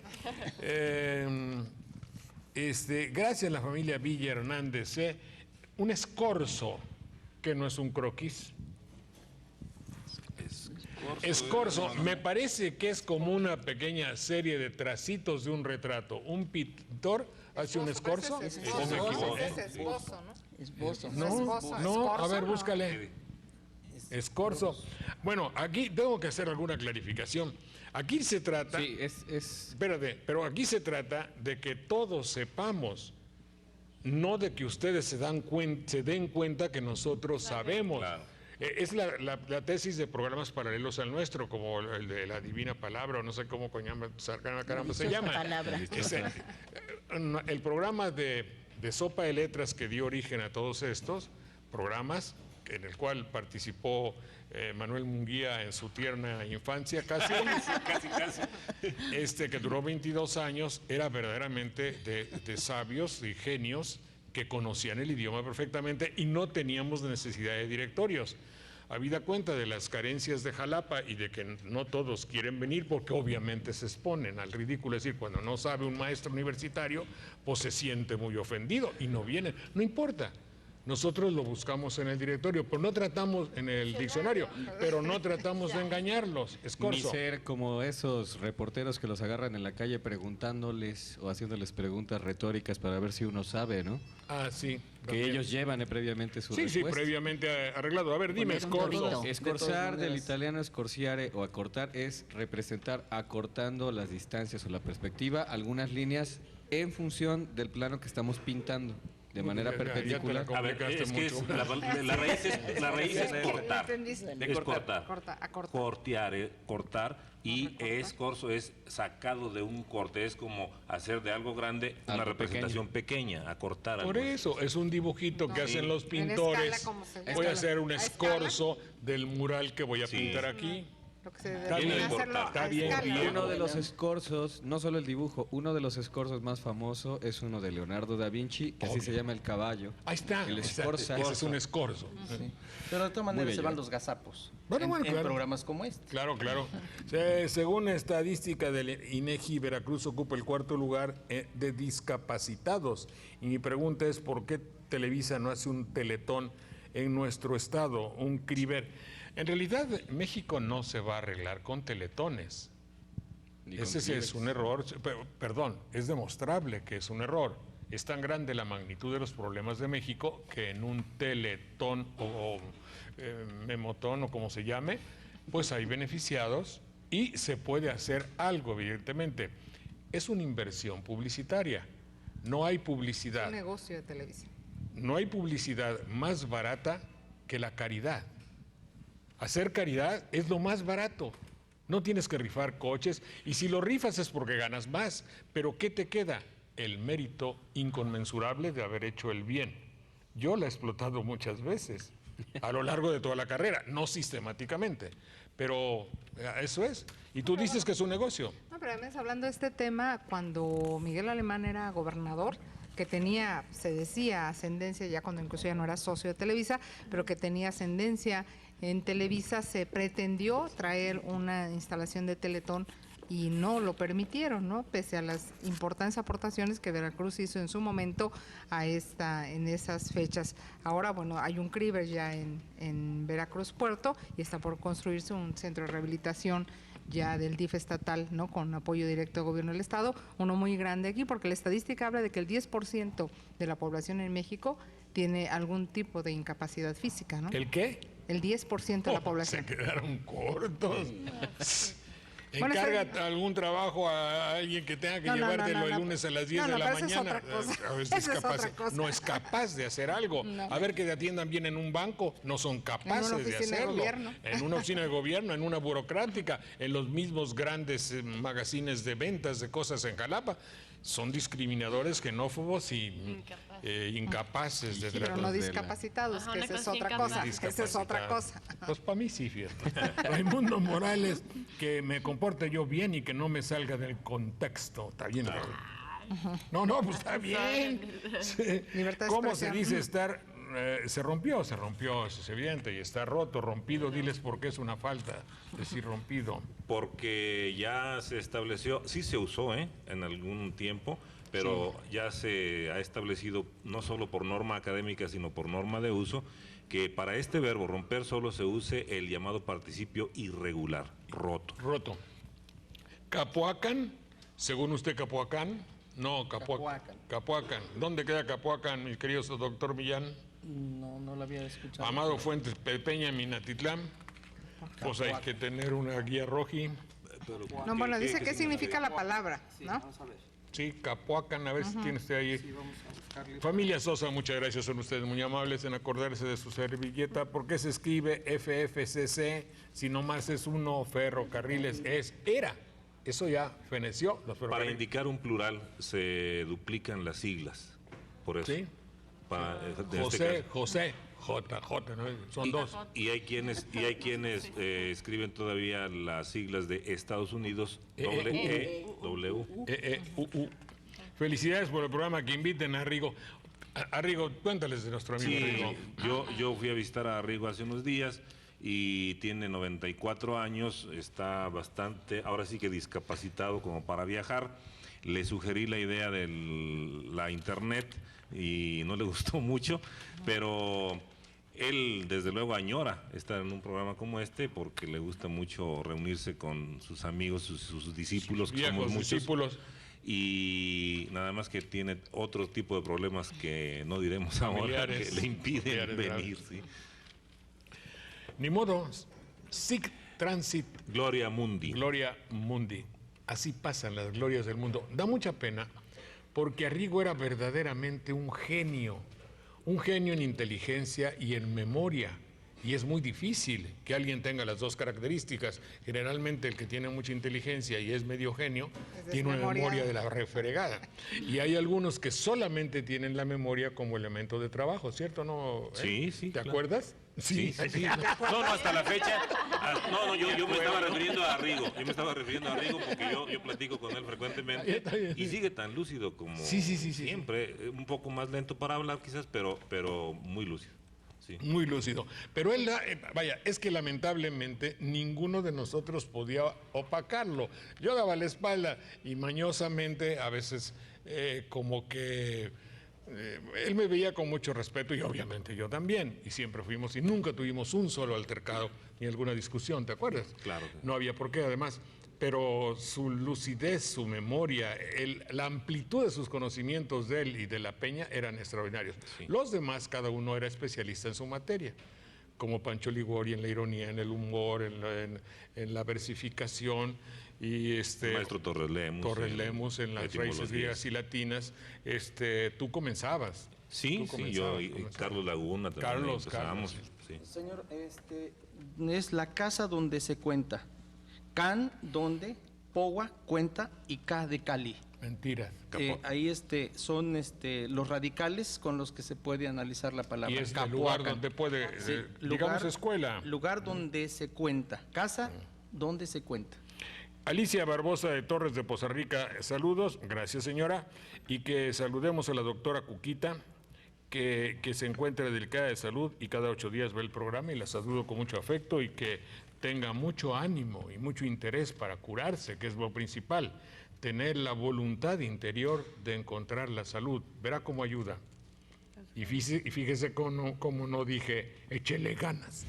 Gracias a la familia Villa Hernández, ¿eh? Un escorzo, que no es un croquis. Escorzo, me parece que es como una pequeña serie de tracitos de un retrato. Un pintor hace un escorzo. Ese es ¿O me esbozo, equivoco? ese es esbozo, ¿no? Esbozo. No, Esbozo, no, a escorzo, ver, no. búscale. Escorzo. Bueno, aquí tengo que hacer alguna clarificación. Aquí se trata, Sí, es espérate, pero aquí se trata de que todos sepamos, no de que ustedes se den cuenta que nosotros sabemos. Claro. Es la tesis de programas paralelos al nuestro, como el de la Divina Palabra, o no sé cómo caramba se llama. Palabra. El programa de Sopa de Letras que dio origen a todos estos programas, en el cual participó Manuel Munguía en su tierna infancia casi, que duró 22 años, era verdaderamente de sabios y genios que conocían el idioma perfectamente y no teníamos necesidad de directorios. Habida cuenta de las carencias de Jalapa y de que no todos quieren venir porque obviamente se exponen al ridículo, es decir, cuando no sabe un maestro universitario, pues se siente muy ofendido y no vienen. No importa, Nosotros lo buscamos en el directorio, pero no tratamos en el diccionario, pero no tratamos de engañarlos. Es Ni corso. ser como esos reporteros que los agarran en la calle preguntándoles o haciéndoles preguntas retóricas para ver si uno sabe, ¿no? Ah, sí. Que también. ellos llevan previamente su Sí, respuesta. previamente arreglado. A ver, dime, Poner un escorzo. torito. Escorzar, De todas del maneras. italiano escorciare o acortar, es representar acortando las distancias o la perspectiva, algunas líneas en función del plano que estamos pintando, de manera Ya te la perpendicular. A ver, complicaste es que es, mucho. la raíz es cortar. ¿Entendiste? Es cortar. Acortar. Cortar y escorzo es sacado de un corte, es como hacer de algo grande una Algo representación pequeña, acortar algo. Por eso, es un dibujito que hacen los En pintores. escala, ¿cómo se llama? Voy a hacer un ¿A escala? escorzo del mural que voy a Sí. pintar aquí. Lo que se Está debería bien, hacerlo está a bien, escala. bien. Uno de los escorzos, no solo el dibujo, uno de los escorzos más famosos es uno de Leonardo da Vinci, que así Obvio. se llama el caballo. Ahí está. El ese escorza. es un escorzo. Sí. Pero de todas maneras se bello. van los gazapos Bueno, en, bueno, en claro. programas como este. Claro, claro. Según estadística del INEGI, Veracruz ocupa el 4º lugar de discapacitados. Y mi pregunta es, ¿por qué Televisa no hace un teletón en nuestro estado, un criber? En realidad, México no se va a arreglar con teletones. Ni con Ese sí es clivex. un error, perdón, es demostrable que es un error. Es tan grande la magnitud de los problemas de México que en un teletón o memotón o como se llame, pues hay beneficiados y se puede hacer algo, evidentemente. Es una inversión publicitaria. No hay publicidad. Un negocio de televisión. No hay publicidad más barata que la caridad. Hacer caridad es lo más barato. No tienes que rifar coches y si lo rifas es porque ganas más. Pero ¿qué te queda? El mérito inconmensurable de haber hecho el bien. Yo la he explotado muchas veces a lo largo de toda la carrera, no sistemáticamente, pero eso es. Y tú dices que es un negocio. No, pero además hablando de este tema, cuando Miguel Alemán era gobernador, que tenía, se decía, ascendencia, ya cuando incluso ya no era socio de Televisa, pero que tenía ascendencia en Televisa, se pretendió traer una instalación de Teletón y no lo permitieron, ¿no? Pese a las importantes aportaciones que Veracruz hizo en su momento en esas fechas. Ahora, bueno, hay un criber ya en Veracruz Puerto y está por construirse un centro de rehabilitación ya del DIF estatal, ¿no? Con apoyo directo del gobierno del estado, uno muy grande aquí, porque la estadística habla de que el 10% de la población en México tiene algún tipo de incapacidad física, ¿no? ¿El qué? El 10% de la población. Se quedaron cortos. Bueno, Encarga algún trabajo a alguien que tenga que No, no, llevártelo no, el no, lunes a las no, 10 no, de la pero eso es mañana. otra cosa. A ver, Eso es otra cosa. No es capaz de hacer algo. No. A ver que te atiendan bien en un banco, no son capaces de oficina de hacerlo. gobierno. En una oficina de gobierno, en una burocrática, en los mismos grandes magazines de ventas de cosas en Jalapa. Son discriminadores, xenófobos y incapaces de Pero tratar no de discapacitados, Ajá, que una esa es cosa otra incapaz. cosa. Esa es otra cosa. Pues para mí sí, fíjate. Raimundo Morales, que me comporte yo bien y que no me salga del contexto. Está bien. No, pues está bien. Sí. Libertad de ¿Cómo se expresión. dice estar? Se rompió, eso es evidente, y está roto, rompido. Diles por qué es una falta decir rompido. Porque ya se estableció, sí se usó en algún tiempo, pero ya se ha establecido no solo por norma académica, sino por norma de uso, que para este verbo romper solo se use el llamado participio irregular, roto. Roto. Capoacán, según usted, Capoacán. No, Capoacán. Capoacán. ¿Dónde queda Capoacán, mi querido doctor Millán? No lo había escuchado. Amado Fuentes Peña, Minatitlán. Pues hay que tener una guía roji. No, bueno, dice qué significa la palabra, ¿no? Sí, Capoacán, a ver si tiene usted ahí. Familia Sosa, muchas gracias, son ustedes muy amables en acordarse de su servilleta. ¿Por qué se escribe FFCC si nomás es uno, ferrocarriles? Era. Eso ya feneció. Los Para ferrocarriles. indicar un plural se duplican las siglas, por eso. Sí. De este José, JJ, ¿no? Son dos. y hay quienes escriben todavía las siglas de Estados Unidos, W. Felicidades por el programa, que inviten a Arrigo. Arrigo, cuéntales de nuestro amigo Arrigo. Sí, yo fui a visitar a Arrigo hace unos días y tiene 94 años, está bastante, ahora sí que discapacitado como para viajar. le sugerí la idea de la internet y no le gustó mucho, pero él desde luego añora estar en un programa como este porque le gusta mucho reunirse con sus amigos, sus discípulos, que somos muchos. Discípulos. Y nada más que tiene otro tipo de problemas que no diremos ahora, que le impiden venir. ¿Sí? Ni modo, sic transit Gloria Mundi. Gloria Mundi. Así pasan las glorias del mundo. Da mucha pena porque Arrigo era verdaderamente un genio en inteligencia y en memoria. Y es muy difícil que alguien tenga las dos características. Generalmente el que tiene mucha inteligencia y es medio genio, tiene una memoria de la refregada. Y hay algunos que solamente tienen la memoria como elemento de trabajo, ¿cierto? ¿No? Sí, sí. ¿Te claro. acuerdas? Sí. No, hasta la fecha. Yo me estaba refiriendo a Arrigo. Yo me estaba refiriendo a Arrigo porque yo platico con él frecuentemente y sigue tan lúcido como siempre. Un poco más lento para hablar quizás, pero muy lúcido. Sí. Muy lúcido. Pero él, vaya, es que lamentablemente ninguno de nosotros podía opacarlo. Yo daba la espalda y mañosamente a veces como que él me veía con mucho respeto y obviamente yo también. Y siempre fuimos y nunca tuvimos un solo altercado ni alguna discusión, ¿te acuerdas? Claro. No había por qué, además. Pero su lucidez, su memoria, la amplitud de sus conocimientos de él y de la Peña eran extraordinarios. Sí. Los demás, cada uno era especialista en su materia, como Pancho Liguori en la ironía, en el humor, en la versificación, y Maestro Torres Lemus en las raíces griegas y latinas. Tú comenzabas. Sí, yo y Carlos Laguna también empezábamos. Sí. Señor, es la casa donde se cuenta. Can, donde, Powa, cuenta, y K de Cali. Mentiras. Ahí son los radicales con los que se puede analizar la palabra. Y es el lugar donde puede, digamos, escuela. Lugar donde se cuenta. Casa, donde se cuenta. Alicia Barbosa de Torres de Poza Rica, saludos, gracias señora, y que saludemos a la doctora Cuquita, que se encuentra delicada de salud y cada 8 días ve el programa y la saludo con mucho afecto y que tenga mucho ánimo y mucho interés para curarse, que es lo principal, tener la voluntad interior de encontrar la salud. Verá cómo ayuda. Y fíjese cómo no dije, échele ganas.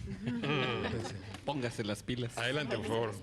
Póngase las pilas. Adelante, por favor.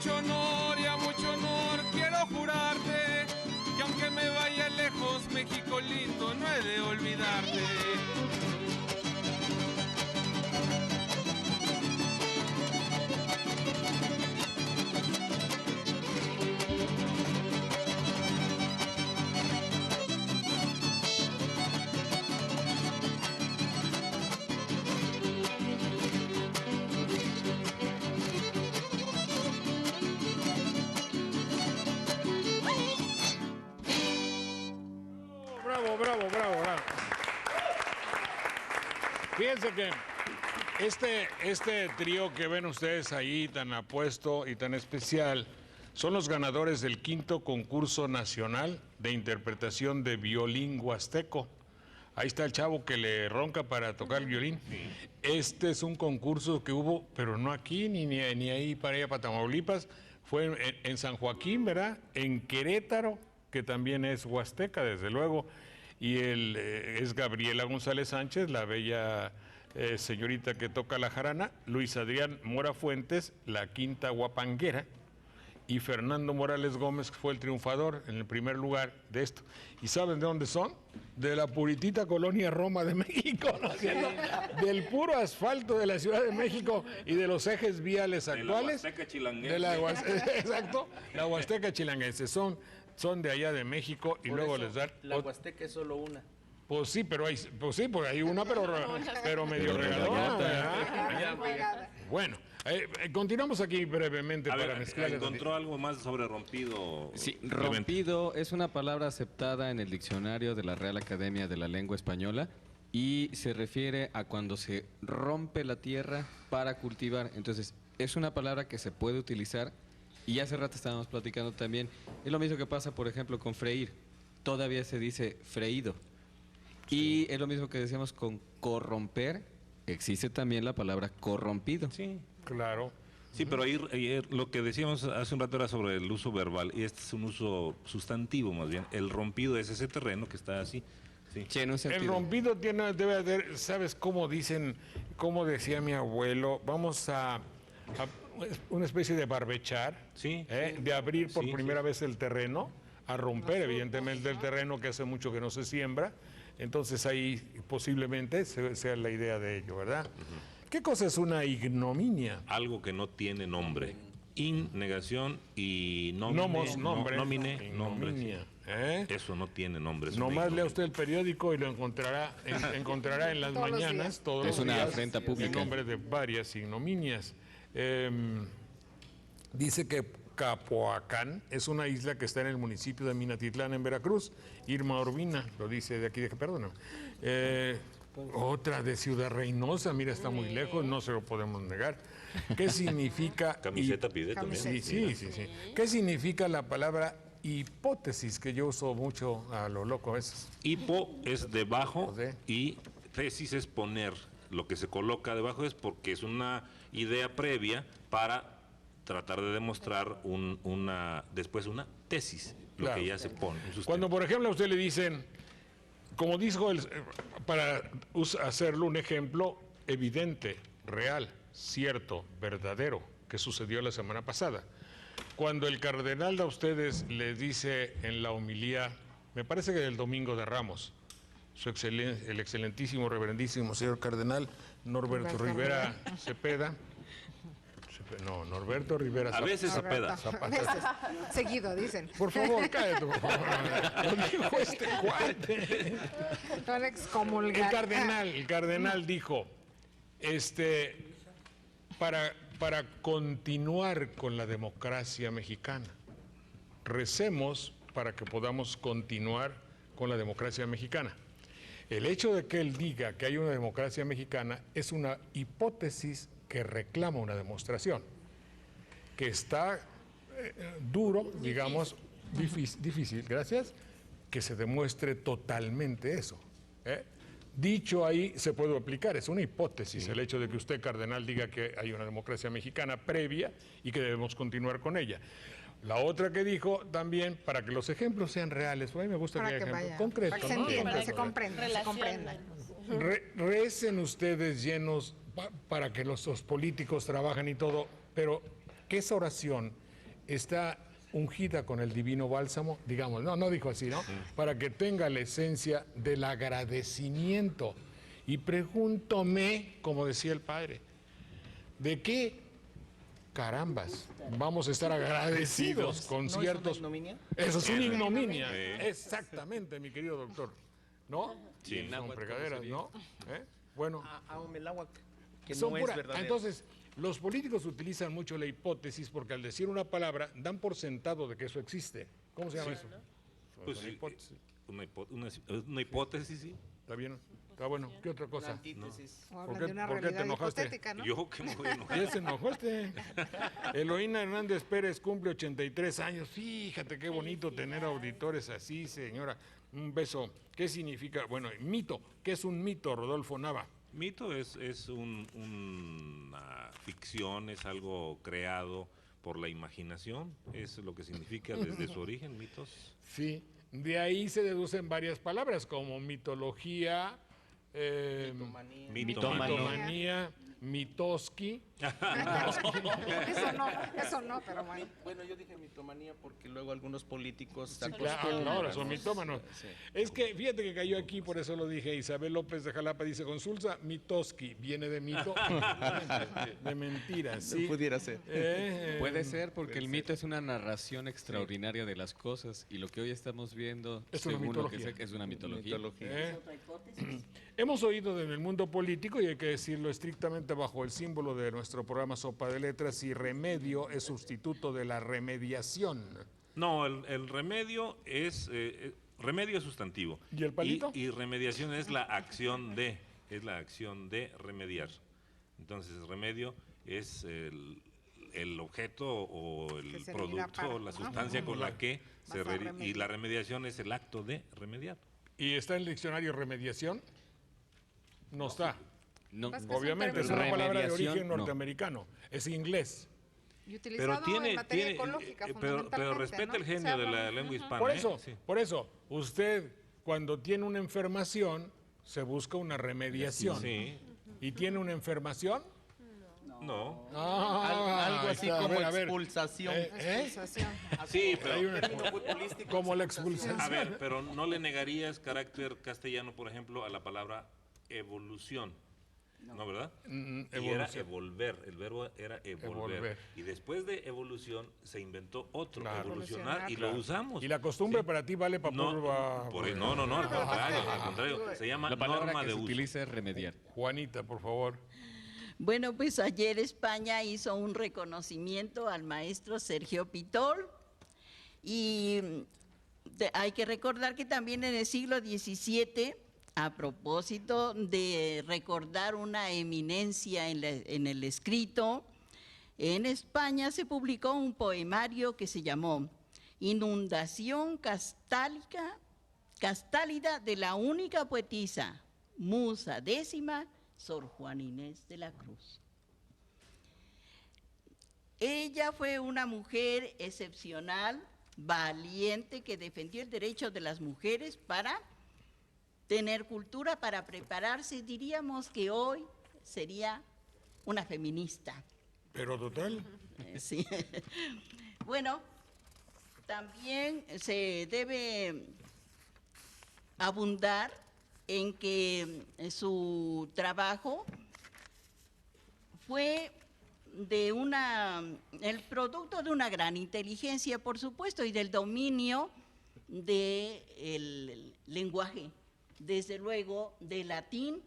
mucho honor y a mucho honor quiero jurarte que aunque me vaya lejos, México lindo, no he de olvidarte. Bravo, bravo, bravo, bravo. Fíjense que este trío que ven ustedes ahí, tan apuesto y tan especial, son los ganadores del 5º concurso nacional de interpretación de violín huasteco. Ahí está el chavo que le ronca para tocar el violín. Este es un concurso que hubo, pero no aquí, ni ahí para allá, para Tamaulipas. Fue en San Joaquín, ¿verdad? En Querétaro, que también es huasteca, desde luego. Y es Gabriela González Sánchez, la bella señorita que toca la jarana. Luis Adrián Mora Fuentes, la quinta guapanguera. Y Fernando Morales Gómez fue el triunfador en el primer lugar de esto. ¿Y saben de dónde son? De la puritita colonia Roma de México, ¿no es cierto? Del puro asfalto de la Ciudad de México y de los ejes viales actuales. De la Huasteca Chilanguense. Exacto, la Huasteca Chilanguense. Son de allá de México y Por luego eso, les dan... La Huasteca es solo una. Pues sí, pero hay una, pero medio regalada. Bueno, continuamos aquí brevemente A para ver, mezclar. ¿encontró algo más sobre rompido? Sí, rompido es una palabra aceptada en el diccionario de la Real Academia de la Lengua Española y se refiere a cuando se rompe la tierra para cultivar. Entonces, es una palabra que se puede utilizar y hace rato estábamos platicando también. Es lo mismo que pasa, por ejemplo, con freír. Todavía se dice freído. Y es lo mismo que decíamos con corromper. Existe también la palabra corrompido. Sí, Claro. sí, pero ahí lo que decíamos hace un rato era sobre el uso verbal y este es un uso sustantivo más bien. El rompido es ese terreno que está así. Sí. Lleno de El sentido. rompido debe haber, ¿sabes cómo dicen, cómo decía mi abuelo? Vamos a una especie de barbechar, Sí, de abrir por sí, primera vez el terreno, a romper evidentemente el terreno que hace mucho que no se siembra. Entonces ahí posiblemente sea la idea de ello, ¿verdad? ¿Qué cosa es una ignominia? Algo que no tiene nombre. In, negación y nomine. Nomos, nombre. Nomine, nombre. sí. Ignominia, ¿eh? Eso no tiene nombre. es una Nomás lea ignominia. usted el periódico y lo encontrará en las Todos los mañanas, días. todos Es los una días, afrenta el pública. nombre de varias ignominias. Dice que Capoacán es una isla que está en el municipio de Minatitlán, en Veracruz. Irma Urbina lo dice de aquí, perdóname. Otra de Ciudad Reynosa, mira, está muy lejos, no se lo podemos negar. ¿Qué significa? Camiseta pide también. Sí, sí, sí, sí. ¿Qué significa la palabra hipótesis, que yo uso mucho a lo loco a veces? Hipo es debajo José. y tesis es poner. Lo que se coloca debajo es porque es una idea previa para tratar de demostrar después una tesis, lo Claro. que ya se pone. un sustento. Cuando, por ejemplo, a usted le dicen, como dijo para hacerlo un ejemplo evidente, real, cierto, verdadero, que sucedió la semana pasada. Cuando el cardenal a ustedes les dice en la homilía, me parece que del Domingo de Ramos, el excelentísimo, reverendísimo señor cardenal Norberto Rivera Cepeda, no, Norberto Rivera A veces Roberto, Cepeda. a veces. Seguido, dicen. Por favor, cállate, por favor. Lo dijo este cuate. Van a excomulgar. El cardenal dijo, para continuar con la democracia mexicana, recemos para que podamos continuar con la democracia mexicana. El hecho de que él diga que hay una democracia mexicana es una hipótesis que reclama una demostración, que está duro, digamos, difícil, gracias, que se demuestre totalmente eso. Dicho ahí, se puede aplicar, es una hipótesis el hecho de que usted, cardenal, diga que hay una democracia mexicana previa y que debemos continuar con ella. La otra que dijo también, para que los ejemplos sean reales, a mí me gusta que haya ejemplos concretos. Para que se ¿no? entienda, se comprenda, se comprenda. Recen ustedes llenos para que los políticos trabajen y todo, pero que esa oración está ungida con el divino bálsamo, digamos, no dijo así, ¿no? Para que tenga la esencia del agradecimiento. Y pregúntome, como decía el padre, ¿de qué carambas vamos a estar agradecidos con ciertos... ¿Es una ignominia? Eso es una ignominia. Exactamente, mi querido doctor. ¿No? Sí. Son fregaderas, ¿no? Bueno. Aomeláhuac, que Son no pura- es verdadero. Entonces, los políticos utilizan mucho la hipótesis porque al decir una palabra dan por sentado de que eso existe. ¿Cómo se llama eso? Pues, Una hipótesis. una hipótesis, sí. ¿Está bien? ¿Está bueno? ¿Qué otra cosa? Antítesis. O ¿Por hablan qué- de una por qué te realidad enojaste? hipotética, ¿no? Yo que me voy a enojar. Ya se enojó este. Eloína Hernández Pérez cumple 83 años. Fíjate qué bonito tener auditores así, señora. Un beso. ¿Qué significa? Bueno, mito. ¿Qué es un mito, Rodolfo Nava? Mito es una ficción, es algo creado por la imaginación, es lo que significa desde su origen, mitos. Sí. De ahí se deducen varias palabras como mitología, mitomanía, mitoski. Eso no, pero bueno. Bueno, yo dije mitomanía porque luego algunos políticos se Claro, son mitómanos. Sí. Es que fíjate que cayó aquí, por eso lo dije. Isabel López de Jalapa dice: consulta mitoski, viene de mito, de mentiras. Sí. Pudiera ser. Puede ser, porque el mito es una narración extraordinaria de las cosas y lo que hoy estamos viendo, Es una según lo que mitología. sé, es una mitología. ¿Eh? Hemos oído en el mundo político, y hay que decirlo estrictamente bajo el símbolo de nuestro programa Sopa de Letras, si remedio es sustituto de la remediación. No, el remedio es sustantivo. ¿Y el palito? Y remediación es la acción de remediar. Entonces, remedio es el objeto o el Que se elimina producto para, o la ¿no? sustancia con la que Vas a y remediar. la remediación es el acto de remediar. ¿Y está en el diccionario remediación? No está. No, Pues que es un Obviamente es término- una palabra de Remediación, origen no. norteamericano. Es inglés. Y utilizado en materia ecológica, pero fundamentalmente, respeta ¿no? el genio Se de habla- la lengua hispana. Por ¿eh? eso, Sí. por eso, usted cuando tiene una enfermación se busca una remediación. Sí. ¿Y tiene una enfermación? No. Algo así está, como a ver. expulsación. Expulsación. Sí, pero Hay una- como la expulsación. a ver, pero no le negarías carácter castellano, por ejemplo, a la palabra evolución. ¿No, verdad? Y era evolución. evolver, el verbo era evolver. Evolver. Y después de evolución se inventó otro, Claro. evolucionar, y Claro. lo usamos. ¿Y la costumbre Sí. para ti vale para No, puro- no, al contrario, se llama La palabra norma que de se uso. utiliza es remediar. Juanita, por favor. Bueno, pues ayer España hizo un reconocimiento al maestro Sergio Pitol y hay que recordar que también en el siglo XVII, a propósito de recordar una eminencia en el escrito, en España se publicó un poemario que se llamó Inundación castálida de la única poetisa, musa décima, Sor Juana Inés de la Cruz. Ella fue una mujer excepcional, valiente, que defendió el derecho de las mujeres para tener cultura, para prepararse. Diríamos que hoy sería una feminista. Pero total. Sí. Bueno, también se debe abundar en que su trabajo fue el producto de una gran inteligencia, por supuesto, y del dominio del lenguaje, desde luego del latín,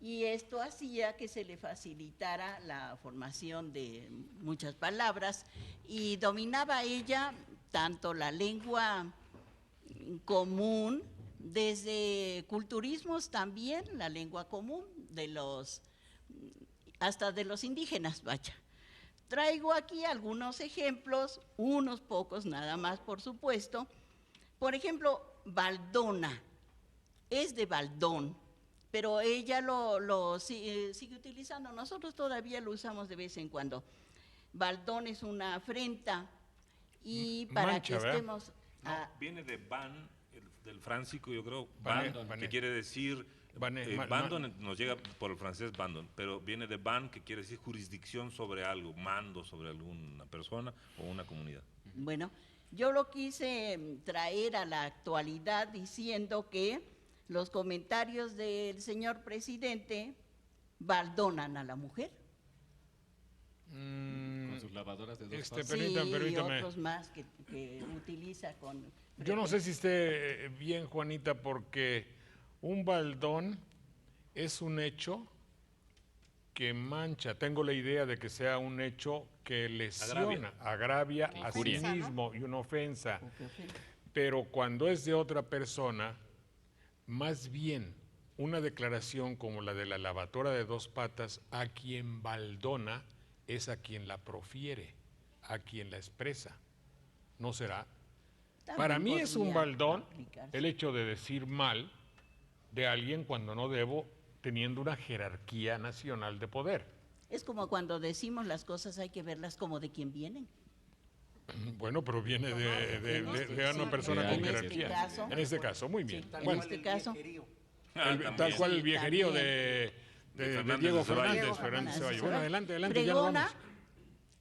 y esto hacía que se le facilitara la formación de muchas palabras, y dominaba ella tanto la lengua común, desde culturismos también, la lengua común, hasta de los indígenas, vaya. Traigo aquí algunos ejemplos, unos pocos nada más, por supuesto. Por ejemplo, Baldona, es de Baldón, pero ella lo sigue utilizando. Nosotros todavía lo usamos de vez en cuando. Baldón es una afrenta, y para Mancha, que ¿verdad? estemos... No, viene de ban, del fráncico, yo creo, Bané, ban, bané. que quiere decir Bandon nos llega por el francés bandon, pero viene de ban, que quiere decir jurisdicción sobre algo, mando sobre alguna persona o una comunidad. Bueno, yo lo quise traer a la actualidad diciendo que los comentarios del señor presidente baldonan a la mujer. Con sus lavadoras de dos patas. Permítame. Y otros más que utiliza con... Yo no sé si esté bien, Juanita, porque un baldón es un hecho que mancha. Tengo la idea de que sea un hecho que lesiona, agravia a sí mismo, y una ofensa. Pero cuando es de otra persona, más bien una declaración como la de la lavadora de dos patas, a quien baldona es a quien la profiere, a quien la expresa. ¿No será? Para mí es un baldón el hecho de decir mal de alguien cuando no debo, teniendo una jerarquía nacional de poder. Es como cuando decimos las cosas, hay que verlas como de quién vienen. Bueno, pero viene de una persona con jerarquía. En este caso, muy bien. En este caso, tal cual el viejerío de Diego Fernández. Bueno, adelante, ya nos vamos.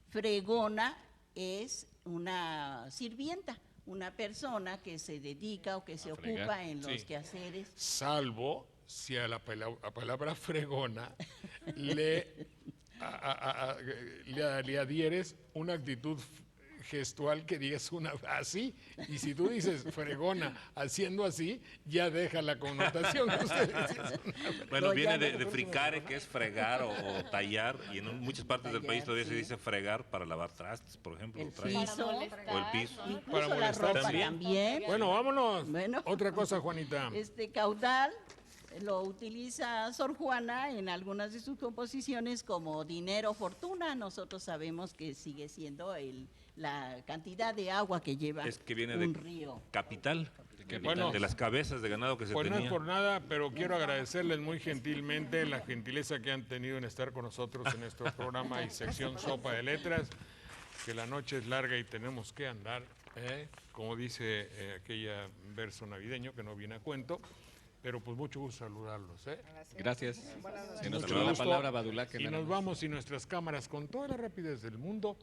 Fregona es una sirvienta, una persona que se dedica o que se ocupa en los quehaceres. Salvo si a la palabra fregona le adhieres una actitud gestual que digas una así, y si tú dices fregona haciendo así, ya deja la connotación que ustedes dicen. Bueno, viene de fricare, que es fregar o tallar, y en muchas partes del país todavía se dice fregar para lavar trastes, por ejemplo. El piso. O el piso. Incluso la ropa también. Bueno, vámonos. Otra cosa, Juanita. Caudal lo utiliza Sor Juana en algunas de sus composiciones como dinero, fortuna. Nosotros sabemos que sigue siendo la cantidad de agua que lleva es que viene un de río. Capital, de las cabezas de ganado que se tenía. No es por nada, pero quiero agradecerles muy gentilmente la gentileza que han tenido en estar con nosotros en nuestro programa y sección Sopa de Letras, que la noche es larga y tenemos que andar, como dice aquella verso navideño que no viene a cuento. Pero pues mucho gusto saludarlos. Gracias. Se nos quedó la palabra Badulaque. Y nos vamos, y nuestras cámaras con toda la rapidez del mundo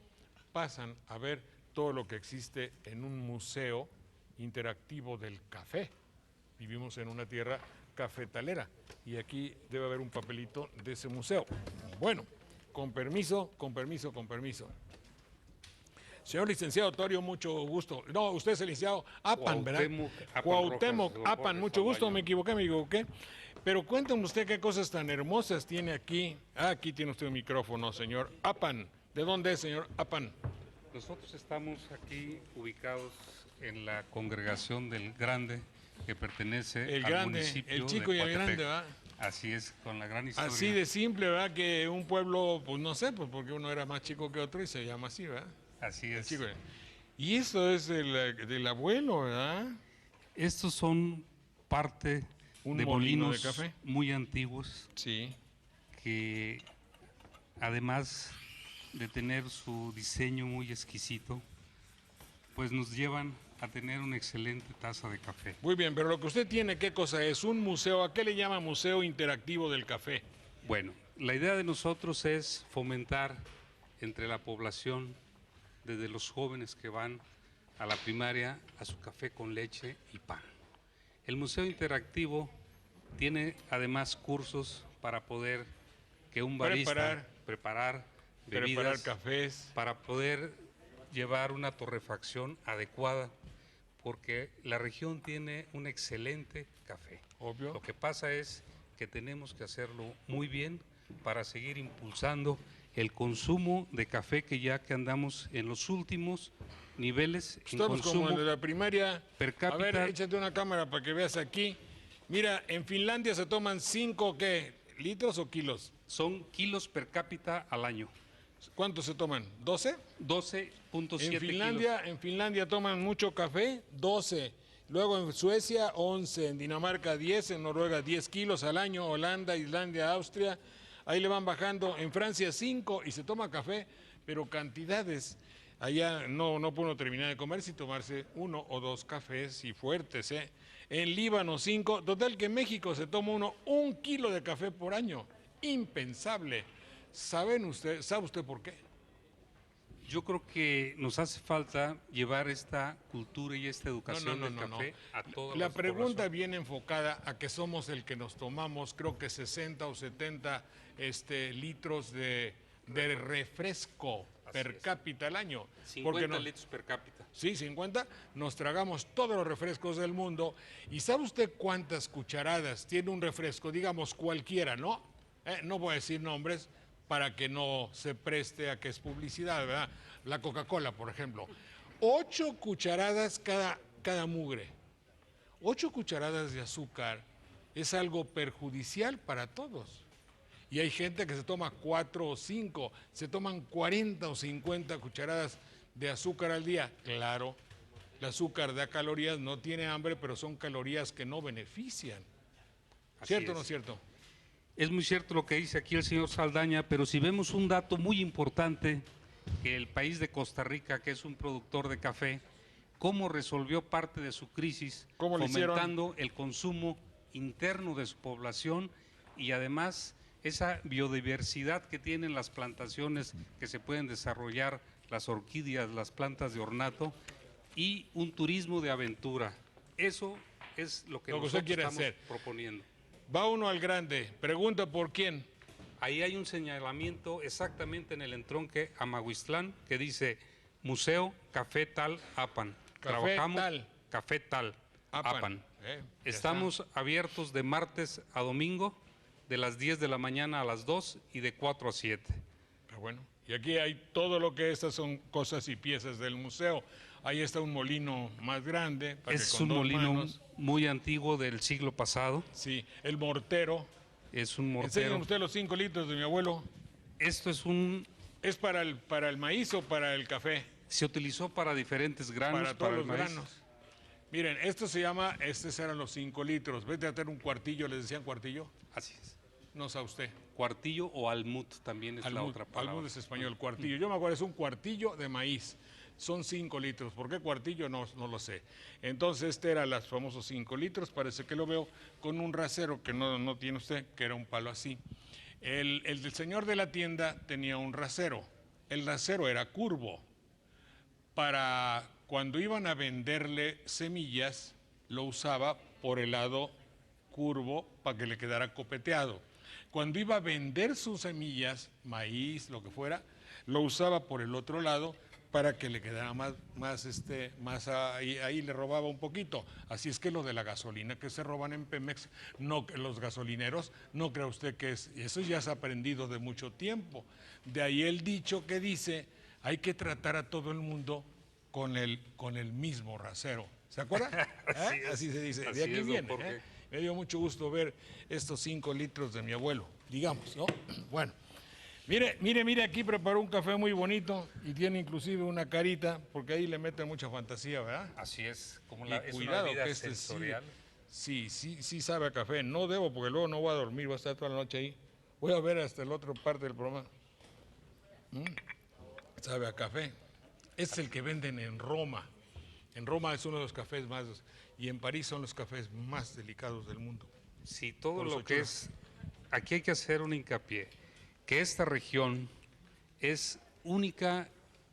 pasan a ver todo lo que existe en un museo interactivo del café. Vivimos en una tierra cafetalera y aquí debe haber un papelito de ese museo. Bueno, con permiso. Señor licenciado Torio, mucho gusto. No, usted es el licenciado Apan, ¿verdad? Cuauhtémoc Apan, mucho gusto, me equivoqué. Pero cuéntame usted qué cosas tan hermosas tiene aquí. Aquí tiene usted un micrófono, señor Apan. ¿De dónde es, señor Apan? Nosotros estamos aquí ubicados en la congregación del Grande, que pertenece al municipio el chico de y el grande, ¿verdad? Así es, con la gran historia. Así de simple, ¿verdad? Que un pueblo, pues no sé, pues porque uno era más chico que otro y se llama así, ¿verdad? Así es. Y esto es del abuelo, ¿verdad? Estos son parte de molinos de café muy antiguos. Sí. Que además de tener su diseño muy exquisito, pues nos llevan a tener una excelente taza de café. Muy bien, pero lo que usted tiene, ¿qué cosa es? Un museo, ¿a qué le llama Museo Interactivo del Café? Bueno, la idea de nosotros es fomentar entre la población, desde los jóvenes que van a la primaria, a su café con leche y pan. El Museo Interactivo tiene además cursos para poder que un barista preparar bebidas, cafés, para poder llevar una torrefacción adecuada, porque la región tiene un excelente café. Obvio. Lo que pasa es que tenemos que hacerlo muy bien para seguir impulsando el consumo de café, que andamos en los últimos niveles en Estamos consumo como en la primaria per cápita. A ver, échate una cámara para que veas aquí. Mira, en Finlandia se toman 5, ¿qué? ¿Litros o kilos? Son kilos per cápita al año. ¿Cuántos se toman? ¿12? 12.7 kilos. En Finlandia toman mucho café, 12. Luego en Suecia, 11. En Dinamarca, 10. En Noruega, 10 kilos al año. Holanda, Islandia, Austria. Ahí le van bajando. En Francia 5 y se toma café, pero cantidades. Allá no puede uno terminar de comer sin tomarse 1 o 2 cafés y fuertes, ¿eh? En Líbano 5, total que en México se toma uno 1 kilo de café por año. Impensable. ¿Sabe usted por qué? Yo creo que nos hace falta llevar esta cultura y esta educación del café a toda la pregunta viene enfocada a que somos el que nos tomamos, creo que 60 o 70 litros de refresco per cápita al año. 50 litros per cápita. Sí, 50. Nos tragamos todos los refrescos del mundo. ¿Y sabe usted cuántas cucharadas tiene un refresco? Digamos cualquiera, ¿no? No voy a decir nombres para que no se preste a que es publicidad, ¿verdad? La Coca-Cola, por ejemplo. 8 cucharadas cada mugre. 8 cucharadas de azúcar es algo perjudicial para todos. Y hay gente que se toma 4 o 5, se toman 40 o 50 cucharadas de azúcar al día. Claro, el azúcar da calorías, no tiene hambre, pero son calorías que no benefician. ¿Cierto o no es cierto? Es muy cierto lo que dice aquí el señor Saldaña, pero si vemos un dato muy importante, que el país de Costa Rica, que es un productor de café, cómo resolvió parte de su crisis, fomentando el consumo interno de su población y además esa biodiversidad que tienen las plantaciones que se pueden desarrollar, las orquídeas, las plantas de ornato y un turismo de aventura. Eso es lo que nosotros estamos proponiendo. Va uno al grande, pregunta por quién. Ahí hay un señalamiento exactamente en el entronque Amahuistlán que dice Museo Café Tal Apan. Trabajamos Café Tal Apan. Estamos abiertos de martes a domingo, de las 10 de la mañana a las 2 y de 4 a 7. Bueno, y aquí hay todo lo que estas son cosas y piezas del museo. Ahí está un molino más grande. Es un molino muy antiguo del siglo pasado. Sí, el mortero. Es un mortero. Enséñame usted los 5 litros de mi abuelo. Esto es un... ¿Es para el maíz o para el café? Se utilizó para diferentes granos. Para todos los granos. Miren, estos eran los 5 litros. Vete a tener un cuartillo, ¿les decían cuartillo? Así es. No sabe usted. Cuartillo o almut también es la otra palabra. Almut es español, cuartillo. Yo me acuerdo, es un cuartillo de maíz. Son 5 litros. ¿Por qué cuartillo? No lo sé. Entonces, eran los famosos 5 litros. Parece que lo veo con un rasero que no tiene usted, que era un palo así. El del señor de la tienda tenía un rasero. El rasero era curvo. Para cuando iban a venderle semillas, lo usaba por el lado curvo para que le quedara copeteado. Cuando iba a vender sus semillas, maíz, lo que fuera, lo usaba por el otro lado para que le quedara más ahí le robaba un poquito. Así es que lo de la gasolina que se roban en Pemex, los gasolineros, no crea usted que es, eso ya se ha aprendido de mucho tiempo. De ahí el dicho que dice, hay que tratar a todo el mundo con el mismo rasero. ¿Se acuerda? Así se dice. De aquí viene. Me dio mucho gusto ver estos 5 litros de mi abuelo, digamos, ¿no? Bueno. Mire, aquí preparó un café muy bonito y tiene inclusive una carita, porque ahí le meten mucha fantasía, ¿verdad? Así es, como es cuidado, una bebida sensorial. Sí sabe a café. No debo, porque luego no voy a dormir, voy a estar toda la noche ahí. Voy a ver hasta la otra parte del programa. Sabe a café. Es el que venden en Roma. En Roma es uno de los cafés más, y en París son los cafés más delicados del mundo. Sí, todo lo que es, aquí hay que hacer un hincapié, que esta región es única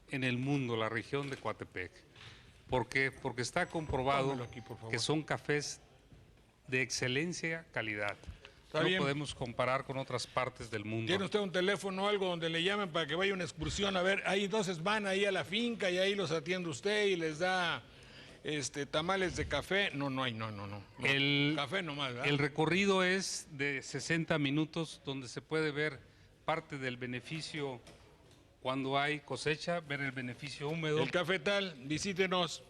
en el mundo, la región de Coatepec. ¿Por qué? Porque está comprobado que son cafés de excelencia calidad. No podemos comparar con otras partes del mundo. ¿Tiene usted un teléfono o algo donde le llamen para que vaya a una excursión? A ver, ahí entonces van ahí a la finca y ahí los atiende usted y les da tamales de café. No. Café nomás, ¿verdad? El recorrido es de 60 minutos donde se puede ver parte del beneficio cuando hay cosecha, ver el beneficio húmedo. El cafetal, visítenos,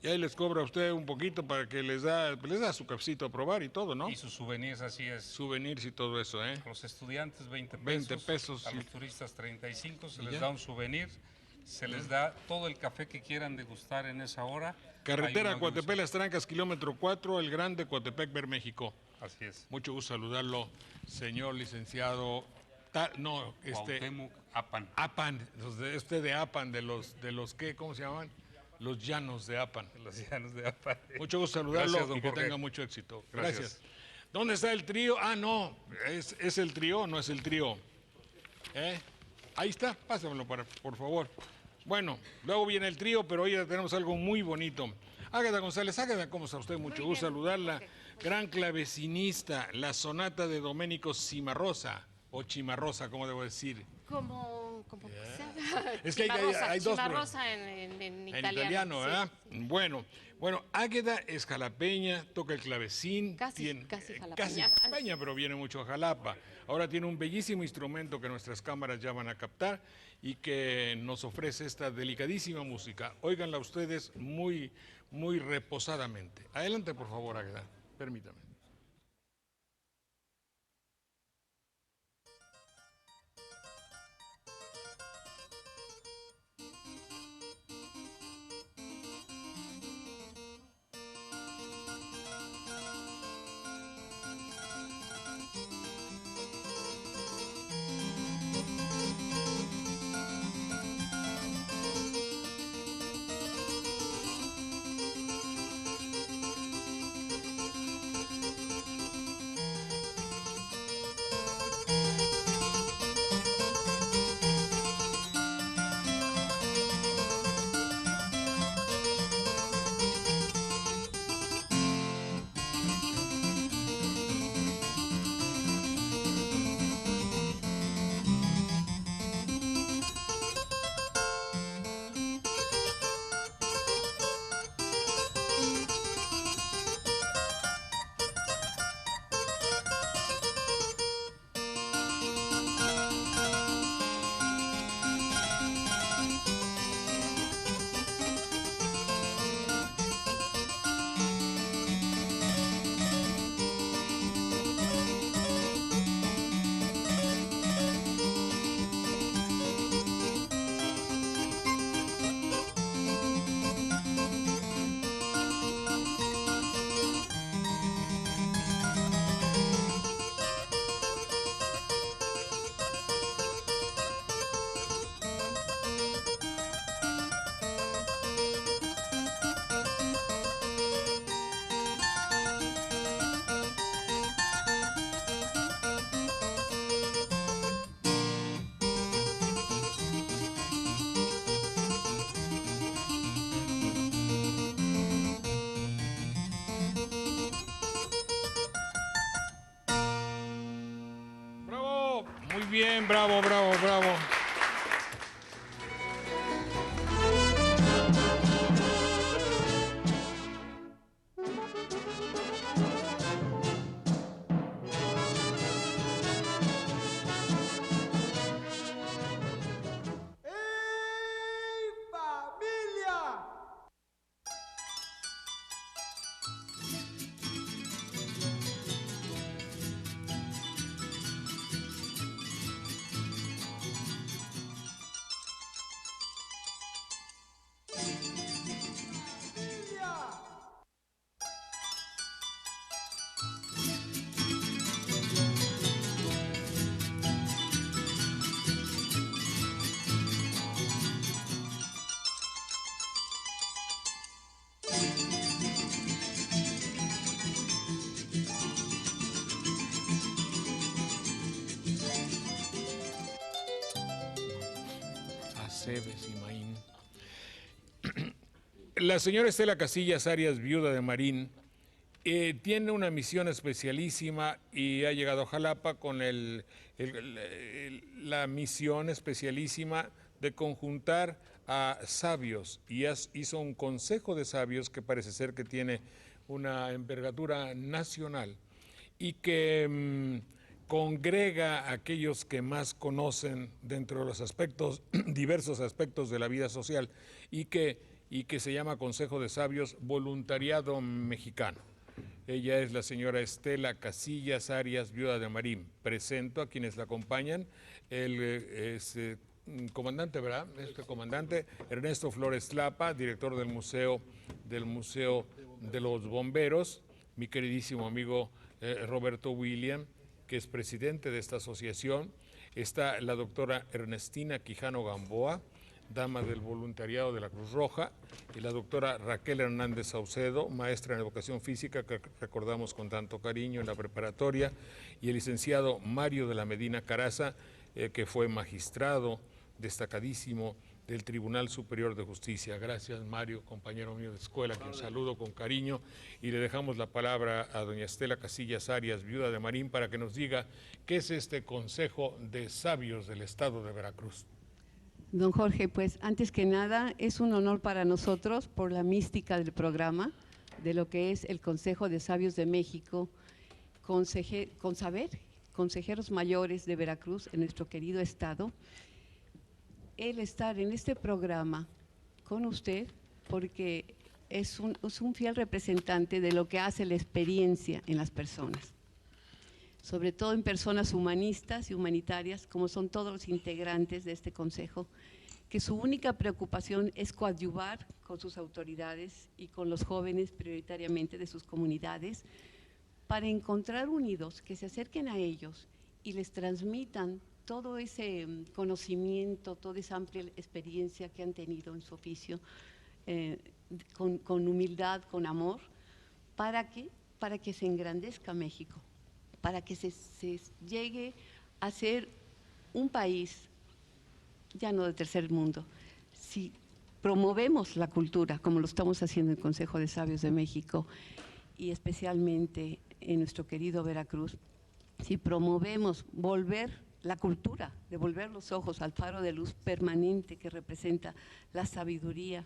y ahí les cobra a usted un poquito para que les da su cafecito a probar y todo, ¿no? Y sus souvenirs, así es. Souvenirs y todo eso, A los estudiantes 20 pesos. A los turistas 35, se les da un souvenir, se les da todo el café que quieran degustar en esa hora. Carretera Coatepec Las Trancas, kilómetro 4, el Grande, Coatepec, Ver México. Así es. Mucho gusto saludarlo, señor licenciado. Apan. Apan, de Apan, de los ¿qué? ¿Cómo se llaman? Los llanos de Apan. Los llanos de Apan. Mucho gusto saludarlo. Gracias, don y que Jorge. tenga mucho éxito. Gracias. ¿Dónde está el trío? Ah, no, ¿es el trío o no es el trío? Ahí está, pásamelo por favor. Bueno, luego viene el trío, pero hoy ya tenemos algo muy bonito. Águeda González, Águeda, ¿cómo está usted? Mucho gusto saludarla. Gran clavecinista, la sonata de Domenico Cimarosa, o Cimarosa, ¿cómo debo decir? Como Es que hay dos. Cimarosa en italiano, ¿verdad? Sí. Bueno, Águeda es jalapeña, toca el clavecín. Casi jalapeña. Casi jalapeña, pero viene mucho a Jalapa. Ahora tiene un bellísimo instrumento que nuestras cámaras ya van a captar y que nos ofrece esta delicadísima música. Óiganla ustedes muy, muy reposadamente. Adelante, por favor, Águeda. Permítame. Muy bien, bravo. Aceves y Maín. La señora Estela Casillas Arias, viuda de Marín, tiene una misión especialísima y ha llegado a Jalapa con la misión especialísima de conjuntar a sabios y hizo un consejo de sabios que parece ser que tiene una envergadura nacional y que congrega a aquellos que más conocen dentro de los aspectos, diversos aspectos de la vida social y que se llama Consejo de Sabios Voluntariado Mexicano. Ella es la señora Estela Casillas Arias, viuda de Marín. Presento a quienes la acompañan, el comandante, ¿verdad? Comandante Ernesto Flores Tlapa, director del Museo de los Bomberos, mi queridísimo amigo Roberto William, que es presidente de esta asociación, está la doctora Ernestina Quijano Gamboa, dama del voluntariado de la Cruz Roja, y la doctora Raquel Hernández Saucedo, maestra en educación física, que recordamos con tanto cariño en la preparatoria, y el licenciado Mario de la Medina Caraza, que fue magistrado destacadísimo del Tribunal Superior de Justicia. Gracias, Mario, compañero mío de escuela, que un saludo con cariño, y le dejamos la palabra a doña Estela Casillas Arias, viuda de Marín, para que nos diga qué es este Consejo de Sabios del Estado de Veracruz. Don Jorge, pues antes que nada es un honor para nosotros por la mística del programa, de lo que es el Consejo de Sabios de México, consejeros mayores de Veracruz en nuestro querido estado, el estar en este programa con usted, porque es un fiel representante de lo que hace la experiencia en las personas, sobre todo en personas humanistas y humanitarias, como son todos los integrantes de este consejo, que su única preocupación es coadyuvar con sus autoridades y con los jóvenes prioritariamente de sus comunidades, para encontrar unidos, que se acerquen a ellos y les transmitan todo ese conocimiento, toda esa amplia experiencia que han tenido en su oficio, con humildad, con amor, para que se engrandezca México, para que se llegue a ser un país ya no de tercer mundo. Si promovemos la cultura, como lo estamos haciendo en el Consejo de Sabios de México, y especialmente en nuestro querido Veracruz, si promovemos volver la cultura, devolver los ojos al faro de luz permanente que representa la sabiduría,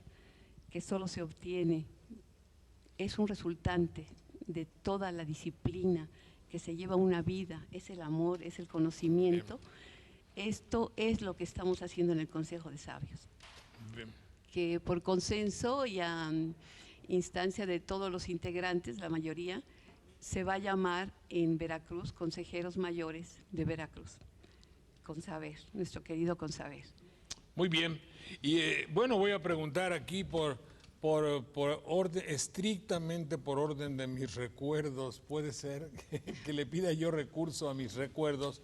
que solo se obtiene, es un resultante de toda la disciplina que se lleva una vida, es el amor, es el conocimiento. Esto es lo que estamos haciendo en el Consejo de Sabios. Bien. Que por consenso y a instancia de todos los integrantes, la mayoría, se va a llamar en Veracruz Consejeros Mayores de Veracruz. Consaber, nuestro querido Consaber. Muy bien. Y bueno, voy a preguntar aquí por orden, estrictamente por orden de mis recuerdos. Puede ser que le pida yo recurso a mis recuerdos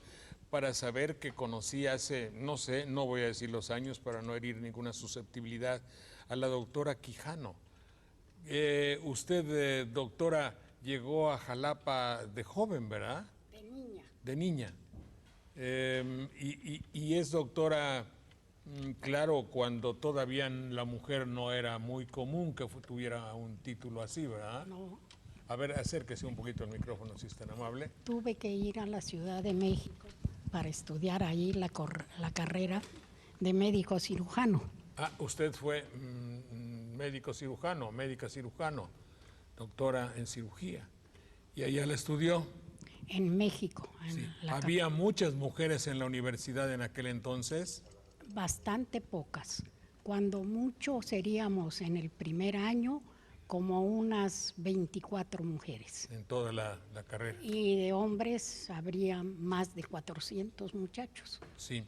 para saber que conocí hace, no sé, no voy a decir los años para no herir ninguna susceptibilidad, a la doctora Quijano. Usted, doctora, llegó a Jalapa de joven, ¿verdad? De niña. De niña. Y es doctora, claro, cuando todavía la mujer no era muy común que tuviera un título así, ¿verdad? No. A ver, acérquese un poquito al micrófono, si es tan amable. Tuve que ir a la Ciudad de México para estudiar ahí la carrera de médico cirujano. Ah, usted fue médico cirujano, médica cirujano, doctora en cirugía. ¿Y allá la estudió? En México. Sí. ¿Había muchas mujeres en la universidad en aquel entonces? Bastante pocas. Cuando mucho seríamos en el primer año como unas 24 mujeres. En toda la carrera. Y de hombres habría más de 400 muchachos. Sí.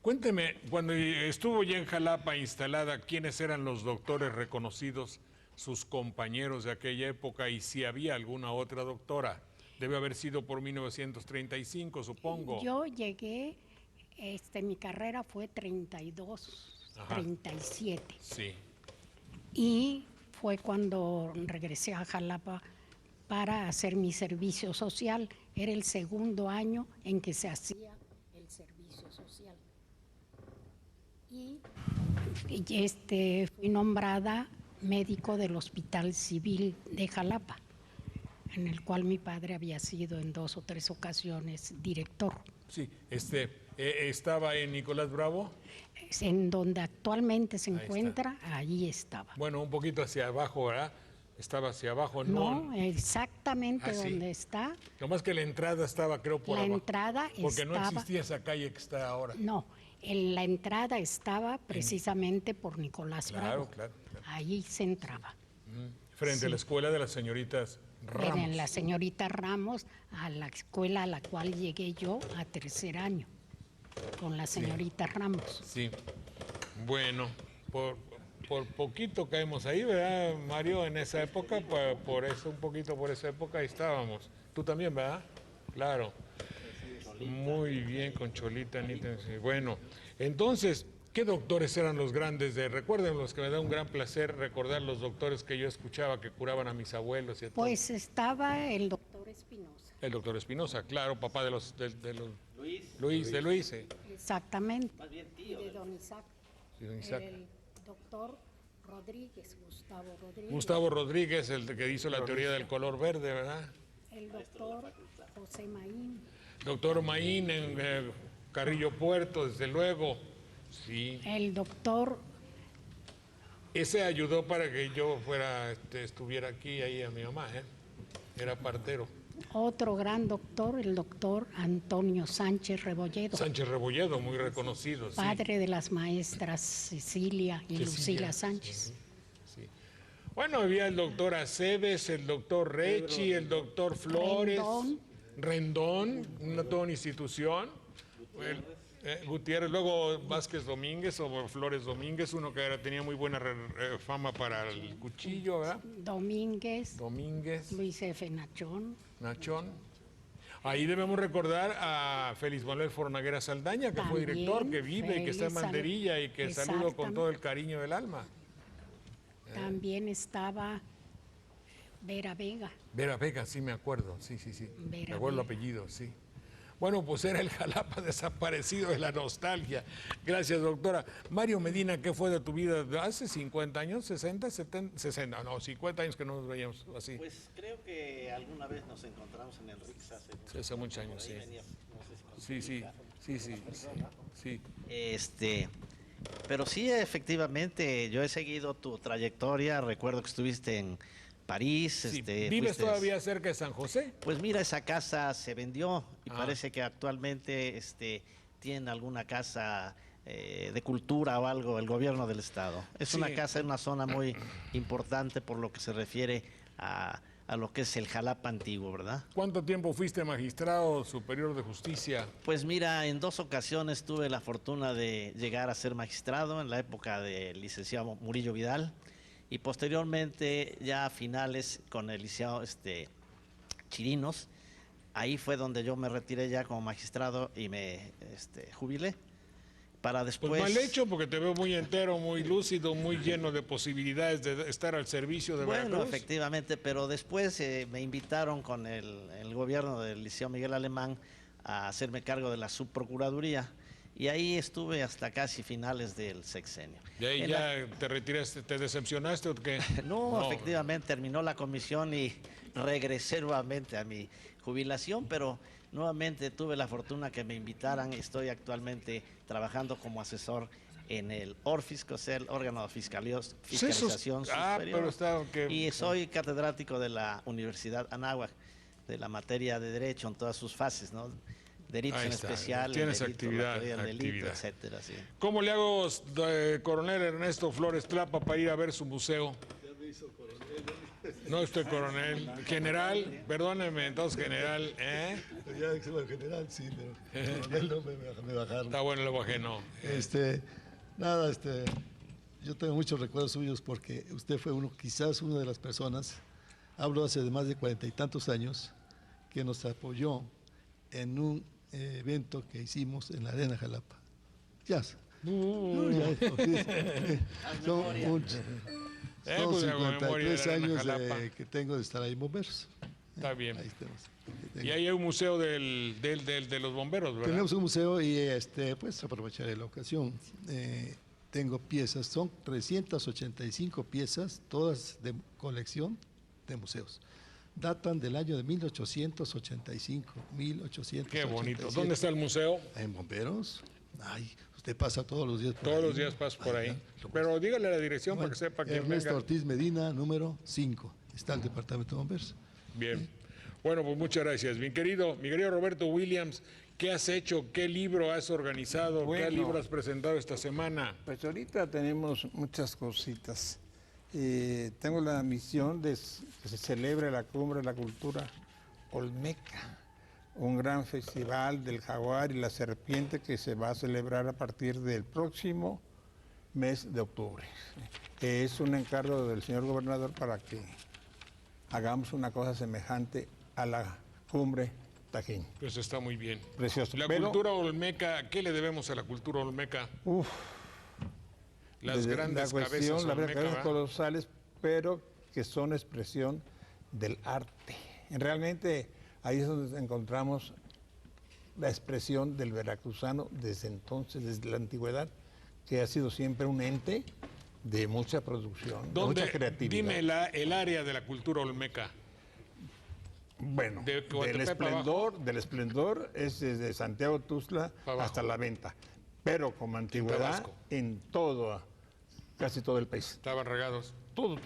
Cuénteme, cuando estuvo ya en Jalapa instalada, ¿quiénes eran los doctores reconocidos, sus compañeros de aquella época, y si había alguna otra doctora? Debe haber sido por 1935, supongo. Yo llegué, mi carrera fue 32, ajá, 37. Sí. Y fue cuando regresé a Jalapa para hacer mi servicio social. Era el segundo año en que se hacía el servicio social. Y fui nombrada médico del Hospital Civil de Jalapa, en el cual mi padre había sido en 2 o 3 ocasiones director. Sí, ¿estaba en Nicolás Bravo? En donde actualmente se encuentra, ahí estaba. Bueno, un poquito hacia abajo, ¿verdad? Estaba hacia abajo, ¿no? No, exactamente donde está. Nomás que la entrada estaba, creo, por abajo. La entrada porque no existía esa calle que está ahora. No, la entrada estaba precisamente por Nicolás Bravo. Claro. Ahí se entraba. Frente a la escuela de las señoritas Ramos. En la señorita Ramos, a la escuela a la cual llegué yo a 3er año, con la señorita Ramos. Sí, bueno, por poquito caemos ahí, ¿verdad, Mario? En esa época, por eso, un poquito por esa época ahí estábamos. Tú también, ¿verdad? Claro. Muy bien, con Cholita, Anita. Sí. Bueno, entonces, ¿qué doctores eran los grandes de? Recuerden los que me da un gran placer recordar los doctores que yo escuchaba que curaban a mis abuelos y a todos. Pues estaba el doctor Espinosa. El doctor Espinosa, claro, papá de los Luis. Sí. Exactamente. Más bien tío. Y de don Isaac. Sí, don Isaac. El doctor Rodríguez, Gustavo Rodríguez. Gustavo Rodríguez, el que hizo la teoría del color verde, ¿verdad? El doctor José Maín. Doctor Maín en Carrillo Puerto, desde luego. Sí. El doctor. Ese ayudó para que yo estuviera aquí, ahí a mi mamá, ¿eh? Era partero. Otro gran doctor, el doctor Antonio Sánchez Rebolledo. Sánchez Rebolledo, muy reconocido. Padre de las maestras Cecilia y Lucila Sánchez. Sí. Bueno, había el doctor Aceves, el doctor Rechi, el doctor Flores. Rendón, toda una institución. Gutiérrez, luego Vázquez Domínguez o Flores Domínguez, uno que tenía muy buena fama para el cuchillo, ¿verdad? Domínguez. Luis F. Nachón. Ahí debemos recordar a Félix Manuel Fornaguera Saldaña, que fue director, que vive y que está en Manderilla y que saludo con todo el cariño del alma. También estaba Vera Vega. Vera Vega, sí me acuerdo, sí. Me acuerdo el apellido, sí. Bueno, pues era el Jalapa desaparecido de la nostalgia. Gracias, doctora. Mario Medina, ¿qué fue de tu vida hace 50 años, 60, 70, 60? No, 50 años que no nos veíamos así. Pues creo que alguna vez nos encontramos en el RIX hace muchos años, sí. Sí. Pero sí, efectivamente, yo he seguido tu trayectoria. Recuerdo que estuviste en París. Sí. ¿Vives todavía cerca de San José? Pues mira, esa casa se vendió y parece que actualmente tienen alguna casa de cultura o algo, el gobierno del estado. Es una casa en una zona muy importante por lo que se refiere a lo que es el Jalapa antiguo, ¿verdad? ¿Cuánto tiempo fuiste magistrado superior de justicia? Pues mira, en 2 ocasiones tuve la fortuna de llegar a ser magistrado en la época del licenciado Murillo Vidal. Y posteriormente, ya a finales, con el licenciado Chirinos, ahí fue donde yo me retiré ya como magistrado y me jubilé. Para después... Pues mal hecho, porque te veo muy entero, muy lúcido, muy lleno de posibilidades de estar al servicio de Veracruz. Bueno, efectivamente, pero después me invitaron con el gobierno del licenciado Miguel Alemán a hacerme cargo de la subprocuraduría. Y ahí estuve hasta casi finales del sexenio. ¿Y ahí ya te retiraste, te decepcionaste o qué? No, efectivamente, terminó la comisión y regresé nuevamente a mi jubilación, pero nuevamente tuve la fortuna que me invitaran. Estoy actualmente trabajando como asesor en el ORFIS, que es el órgano de fiscalización superior. Y soy catedrático de la Universidad Anáhuac, de la materia de Derecho en todas sus fases, ¿no? Delitos en especial, tienes delito, actividad, delito, etcétera. Sí. ¿Cómo le hago, coronel Ernesto Flores Tlapa, para ir a ver su museo? Ya me hizo coronel. No estoy coronel. General, perdóneme, entonces general, Ya bueno, general, sí, pero coronel no me bajaron. Está bueno, le bajé, no. Yo tengo muchos recuerdos suyos porque usted fue quizás una de las personas, hablo hace de más de 40 y tantos años, que nos apoyó en un evento que hicimos en la Arena Jalapa. Jazz. Son 53 años que tengo de estar ahí en bomberos. Está bien. Ahí y ahí hay un museo de los bomberos, ¿verdad? Tenemos un museo y pues aprovecharé la ocasión. Tengo piezas, son 385 piezas, todas de colección de museos. Datan del año de 1885, 1887. Qué bonito. ¿Dónde está el museo? En Bomberos. Ay, usted pasa todos los días por ahí. Todos los días paso por ahí. Pero dígale la dirección para que sepa quién venga. Ernesto Ortiz Medina, número 5. Está el Departamento de Bomberos. Bien. Bueno, pues muchas gracias. Mi querido Roberto Williams, ¿qué has hecho? ¿Qué libro has organizado? ¿Qué libro has presentado esta semana? Pues ahorita tenemos muchas cositas. Tengo la misión de que se celebre la Cumbre de la Cultura Olmeca, un gran festival del jaguar y la serpiente que se va a celebrar a partir del próximo mes de octubre. Es un encargo del señor gobernador para que hagamos una cosa semejante a la Cumbre Tajín. Pues está muy bien. Precioso. La Pero, cultura olmeca, ¿qué le debemos a la cultura olmeca? Las grandes cabezas las olmeca, cabezas ¿verdad? colosales, pero que son expresión del arte. Realmente ahí es donde encontramos la expresión del veracruzano desde entonces, desde la antigüedad, que ha sido siempre un ente de mucha producción, de mucha creatividad. Dime el área de la cultura olmeca. Bueno, De del esplendor es desde Santiago Tuxtla hasta La Venta, pero como antigüedad en todo, casi todo el país. Estaban regados. Todo,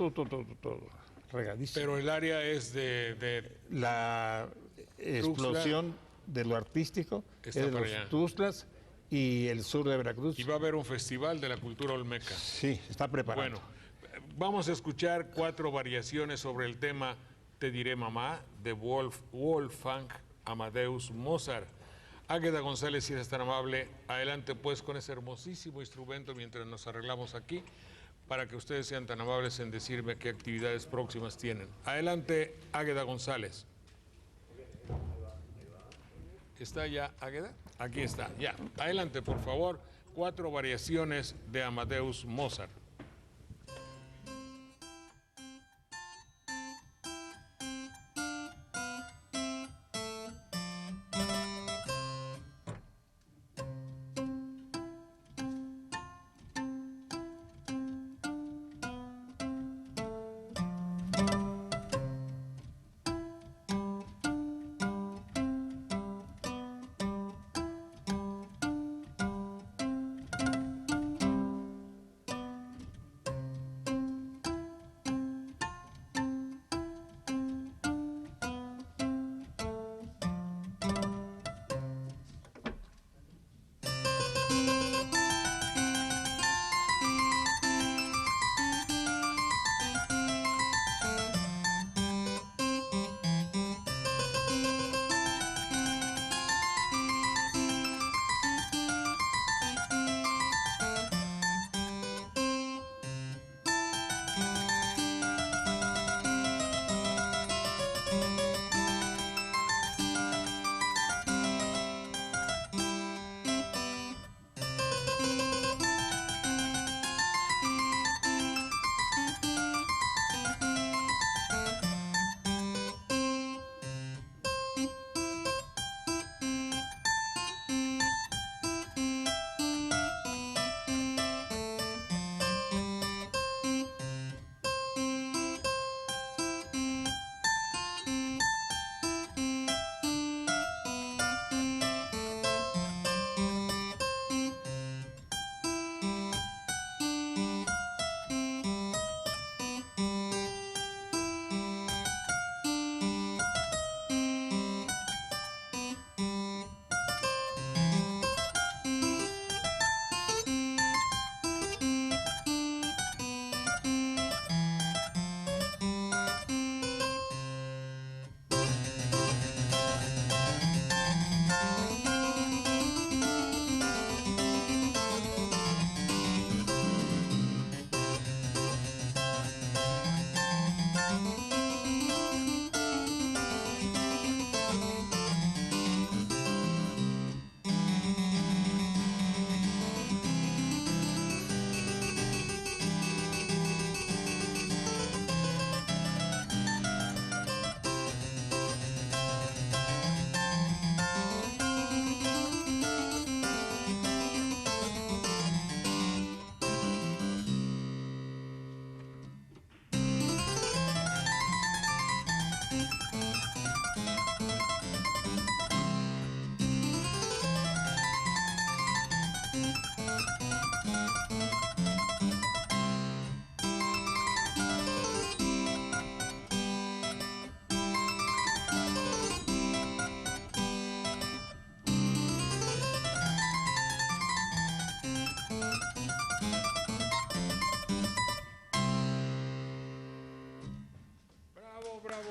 regadísimo. Pero el área es de la explosión de lo artístico Está es de para los allá. Tuxtlas y el sur de Veracruz. Y va a haber un festival de la cultura olmeca. Sí, está preparado. Bueno, vamos a escuchar 4 variaciones sobre el tema Te diré mamá, de Wolfgang Amadeus Mozart. Águeda González, si eres tan amable, adelante pues con ese hermosísimo instrumento mientras nos arreglamos aquí, para que ustedes sean tan amables en decirme qué actividades próximas tienen. Adelante, Águeda González. ¿Está ya Águeda? Aquí está, ya. Adelante, por favor. 4 variaciones de Amadeus Mozart.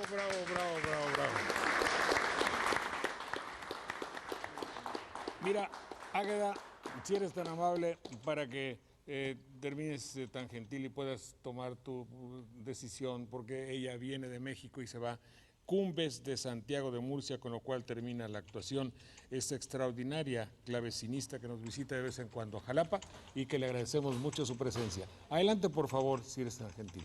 Bravo. Mira, Águeda, si eres tan amable para que termines tan gentil y puedas tomar tu decisión, porque ella viene de México y se va Cumbes de Santiago de Murcia, con lo cual termina la actuación esta extraordinaria clavecinista que nos visita de vez en cuando a Jalapa y que le agradecemos mucho su presencia. Adelante, por favor, si eres tan gentil.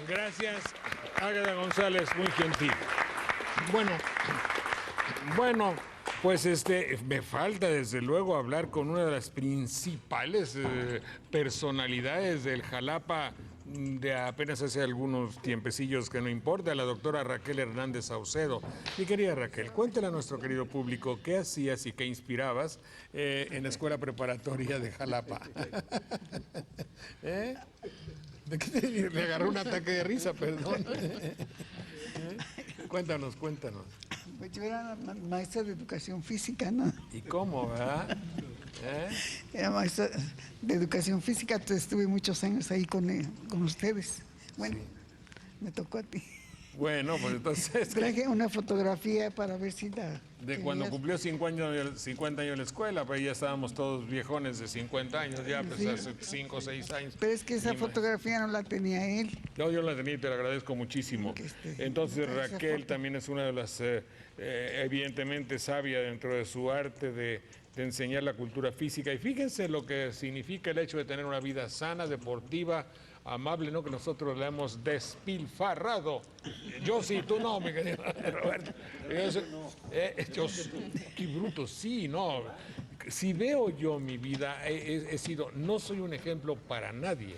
Gracias, Águeda González, muy gentil. Bueno, pues me falta desde luego hablar con una de las principales personalidades del Jalapa de apenas hace algunos tiempecillos, que no importa, la doctora Raquel Hernández Saucedo. Mi querida Raquel, cuéntale a nuestro querido público qué hacías y qué inspirabas en la escuela preparatoria de Jalapa. ¿Eh? ¿De qué le agarró un ataque de risa, perdón? Cuéntanos. Pues yo era maestra de educación física, ¿no? ¿Y cómo, verdad? Era maestra de educación física, entonces estuve muchos años ahí con ustedes. Bueno, sí. Me tocó a ti. Bueno, pues entonces... Traje una fotografía para ver si la... De cuando cumplió 50 años en la escuela, pues ya estábamos todos viejones de 50 años, ya pues sí. Hace 5 o 6 años. Pero es que esa fotografía no la tenía él. No, yo la tenía y te la agradezco muchísimo. Entonces Raquel también es una de las, evidentemente sabia dentro de su arte de enseñar la cultura física. Y fíjense lo que significa el hecho de tener una vida sana, deportiva, amable, ¿no? Que nosotros le hemos despilfarrado. Yo sí, tú no, mi querido Roberto. Qué bruto, sí, no. Si veo yo mi vida, he sido, no soy un ejemplo para nadie.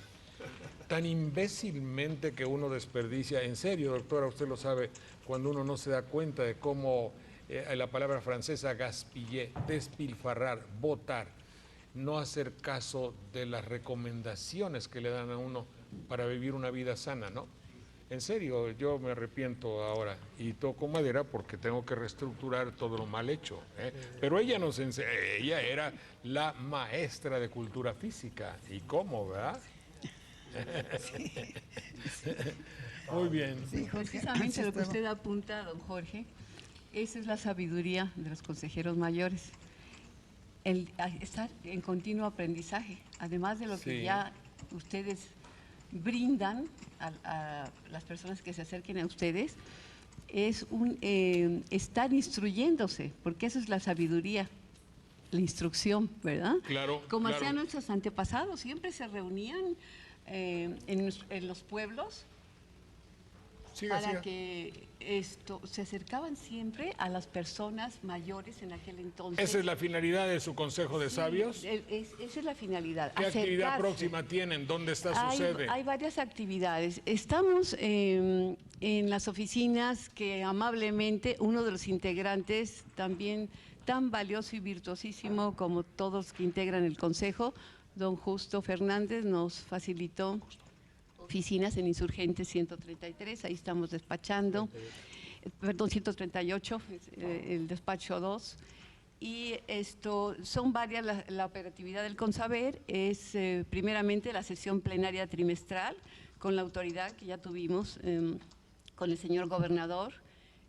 Tan imbécilmente que uno desperdicia, en serio, doctora, usted lo sabe, cuando uno no se da cuenta de cómo la palabra francesa gaspiller, despilfarrar, botar, no hacer caso de las recomendaciones que le dan a uno para vivir una vida sana, ¿no? En serio, yo me arrepiento ahora y toco madera porque tengo que reestructurar todo lo mal hecho, ¿eh? Pero ella ella era la maestra de cultura física. ¿Y cómo, verdad? Sí. Muy bien. Sí, precisamente lo que usted apunta, don Jorge, esa es la sabiduría de los consejeros mayores. El estar en continuo aprendizaje, además de lo que ya ustedes brindan a las personas que se acerquen a ustedes, es estar instruyéndose, porque eso es la sabiduría, la instrucción, ¿verdad? Claro. Como hacían nuestros antepasados, siempre se reunían en los pueblos, para que se acercaban siempre a las personas mayores en aquel entonces. ¿Esa es la finalidad de su Consejo de Sabios? Esa es la finalidad. ¿Qué actividad próxima tienen? ¿Dónde está su sede? Hay varias actividades. Estamos en las oficinas que amablemente uno de los integrantes, también tan valioso y virtuosísimo como todos que integran el Consejo, don Justo Fernández, nos facilitó oficinas en Insurgentes 133, ahí estamos despachando, perdón, 138, el despacho 2. Y son varias, la operatividad del Consaber es primeramente la sesión plenaria trimestral con la autoridad que ya tuvimos con el señor gobernador,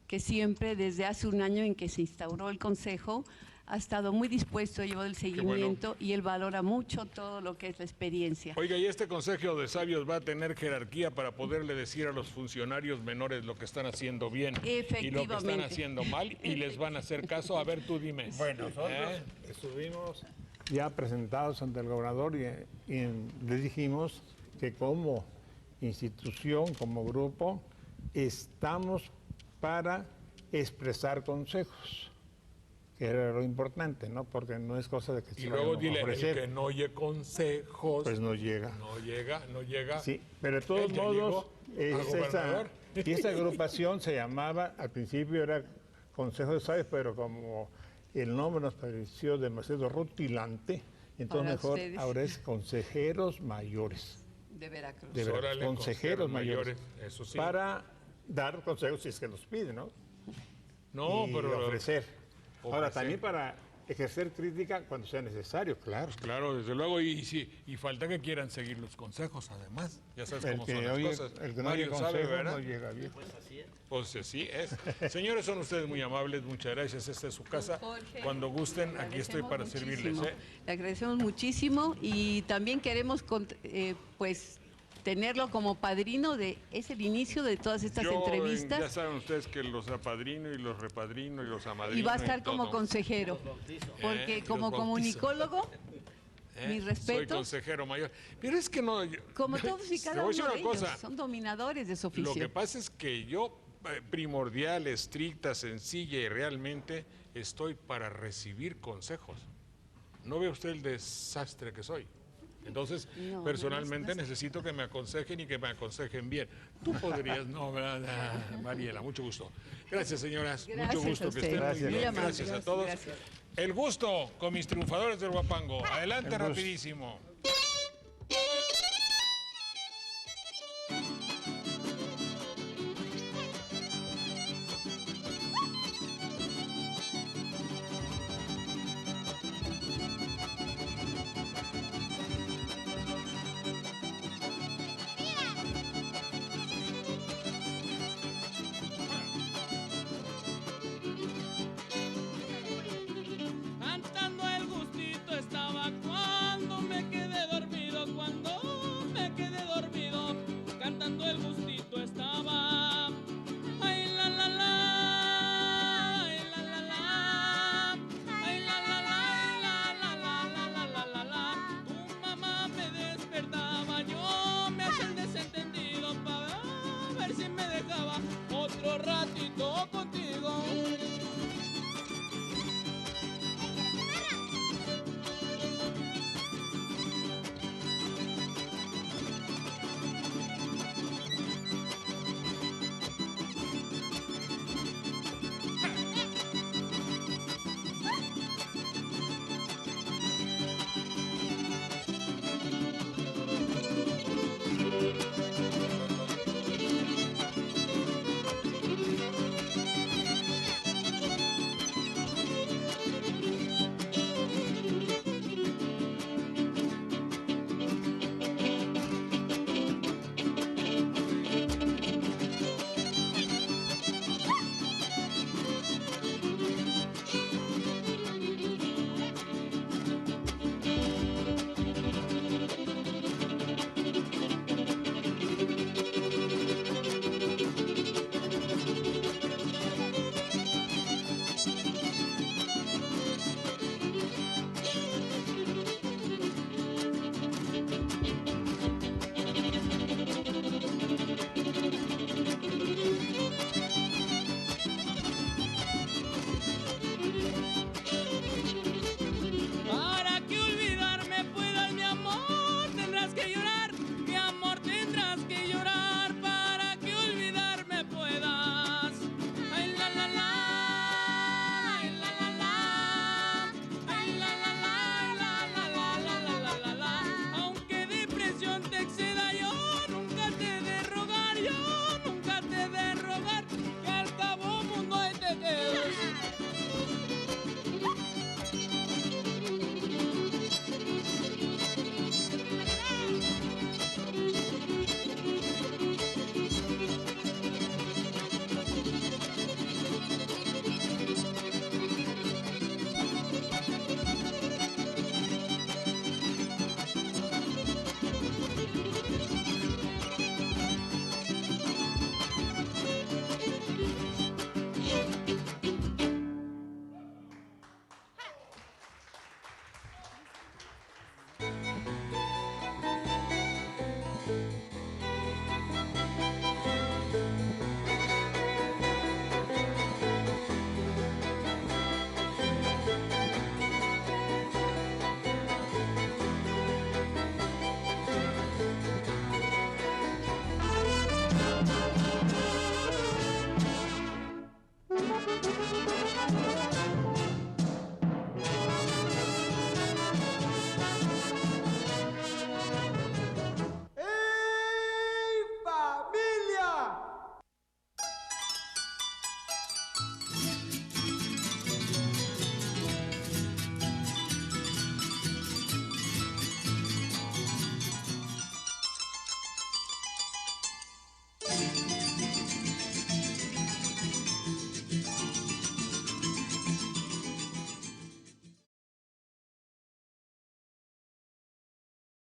que siempre desde hace un año en que se instauró el Consejo ha estado muy dispuesto a llevar el seguimiento y él valora mucho todo lo que es la experiencia. Oiga, ¿y este Consejo de Sabios va a tener jerarquía para poderle decir a los funcionarios menores lo que están haciendo bien y lo que están haciendo mal y les van a hacer caso? A ver, tú dime. Bueno, nosotros estuvimos ya presentados ante el gobernador y les dijimos que como institución, como grupo, estamos para expresar consejos. Que era lo importante, ¿no? Porque no es cosa de que se y luego vayan a dile, ofrecer. el que no oye consejos. Pues no llega. No llega. Sí, pero de todos modos, esa agrupación se llamaba, al principio era Consejo de Sabios, pero como el nombre nos pareció demasiado rutilante, entonces mejor ahora es Consejeros Mayores. De Veracruz. De Veracruz. Consejeros mayores. Eso sí. Para dar consejos si es que los piden, ¿no? No, y pero ofrecer. Ahora, también para ejercer crítica cuando sea necesario, claro. Claro, desde luego, y falta que quieran seguir los consejos, además. Ya sabes cómo son las cosas. El que no Mario sabe, ¿verdad? No llega bien. Pues así es. Señores, son ustedes muy amables, muchas gracias. Esta es su casa. Jorge, cuando gusten, aquí estoy para servirles. Le agradecemos muchísimo y también queremos, pues, tenerlo como padrino es el inicio de todas estas entrevistas. Ya saben ustedes que los apadrino y los repadrino y los amadrino. Y va a estar como consejero, porque como comunicólogo, mis respetos. Soy consejero mayor. Pero es que no... Como todos y cada uno de ellos, son dominadores de su oficio. Lo que pasa es que yo, primordial, estricta, sencilla y realmente, estoy para recibir consejos. ¿No ve usted el desastre que soy? Entonces, personalmente necesito que me aconsejen y que me aconsejen bien. Tú podrías, no, ¿verdad? Mariela, mucho gusto. Gracias, señoras. Mucho gusto, que estén muy bien. Gracias a todos. El gusto con mis triunfadores del Guapango. Adelante, rapidísimo.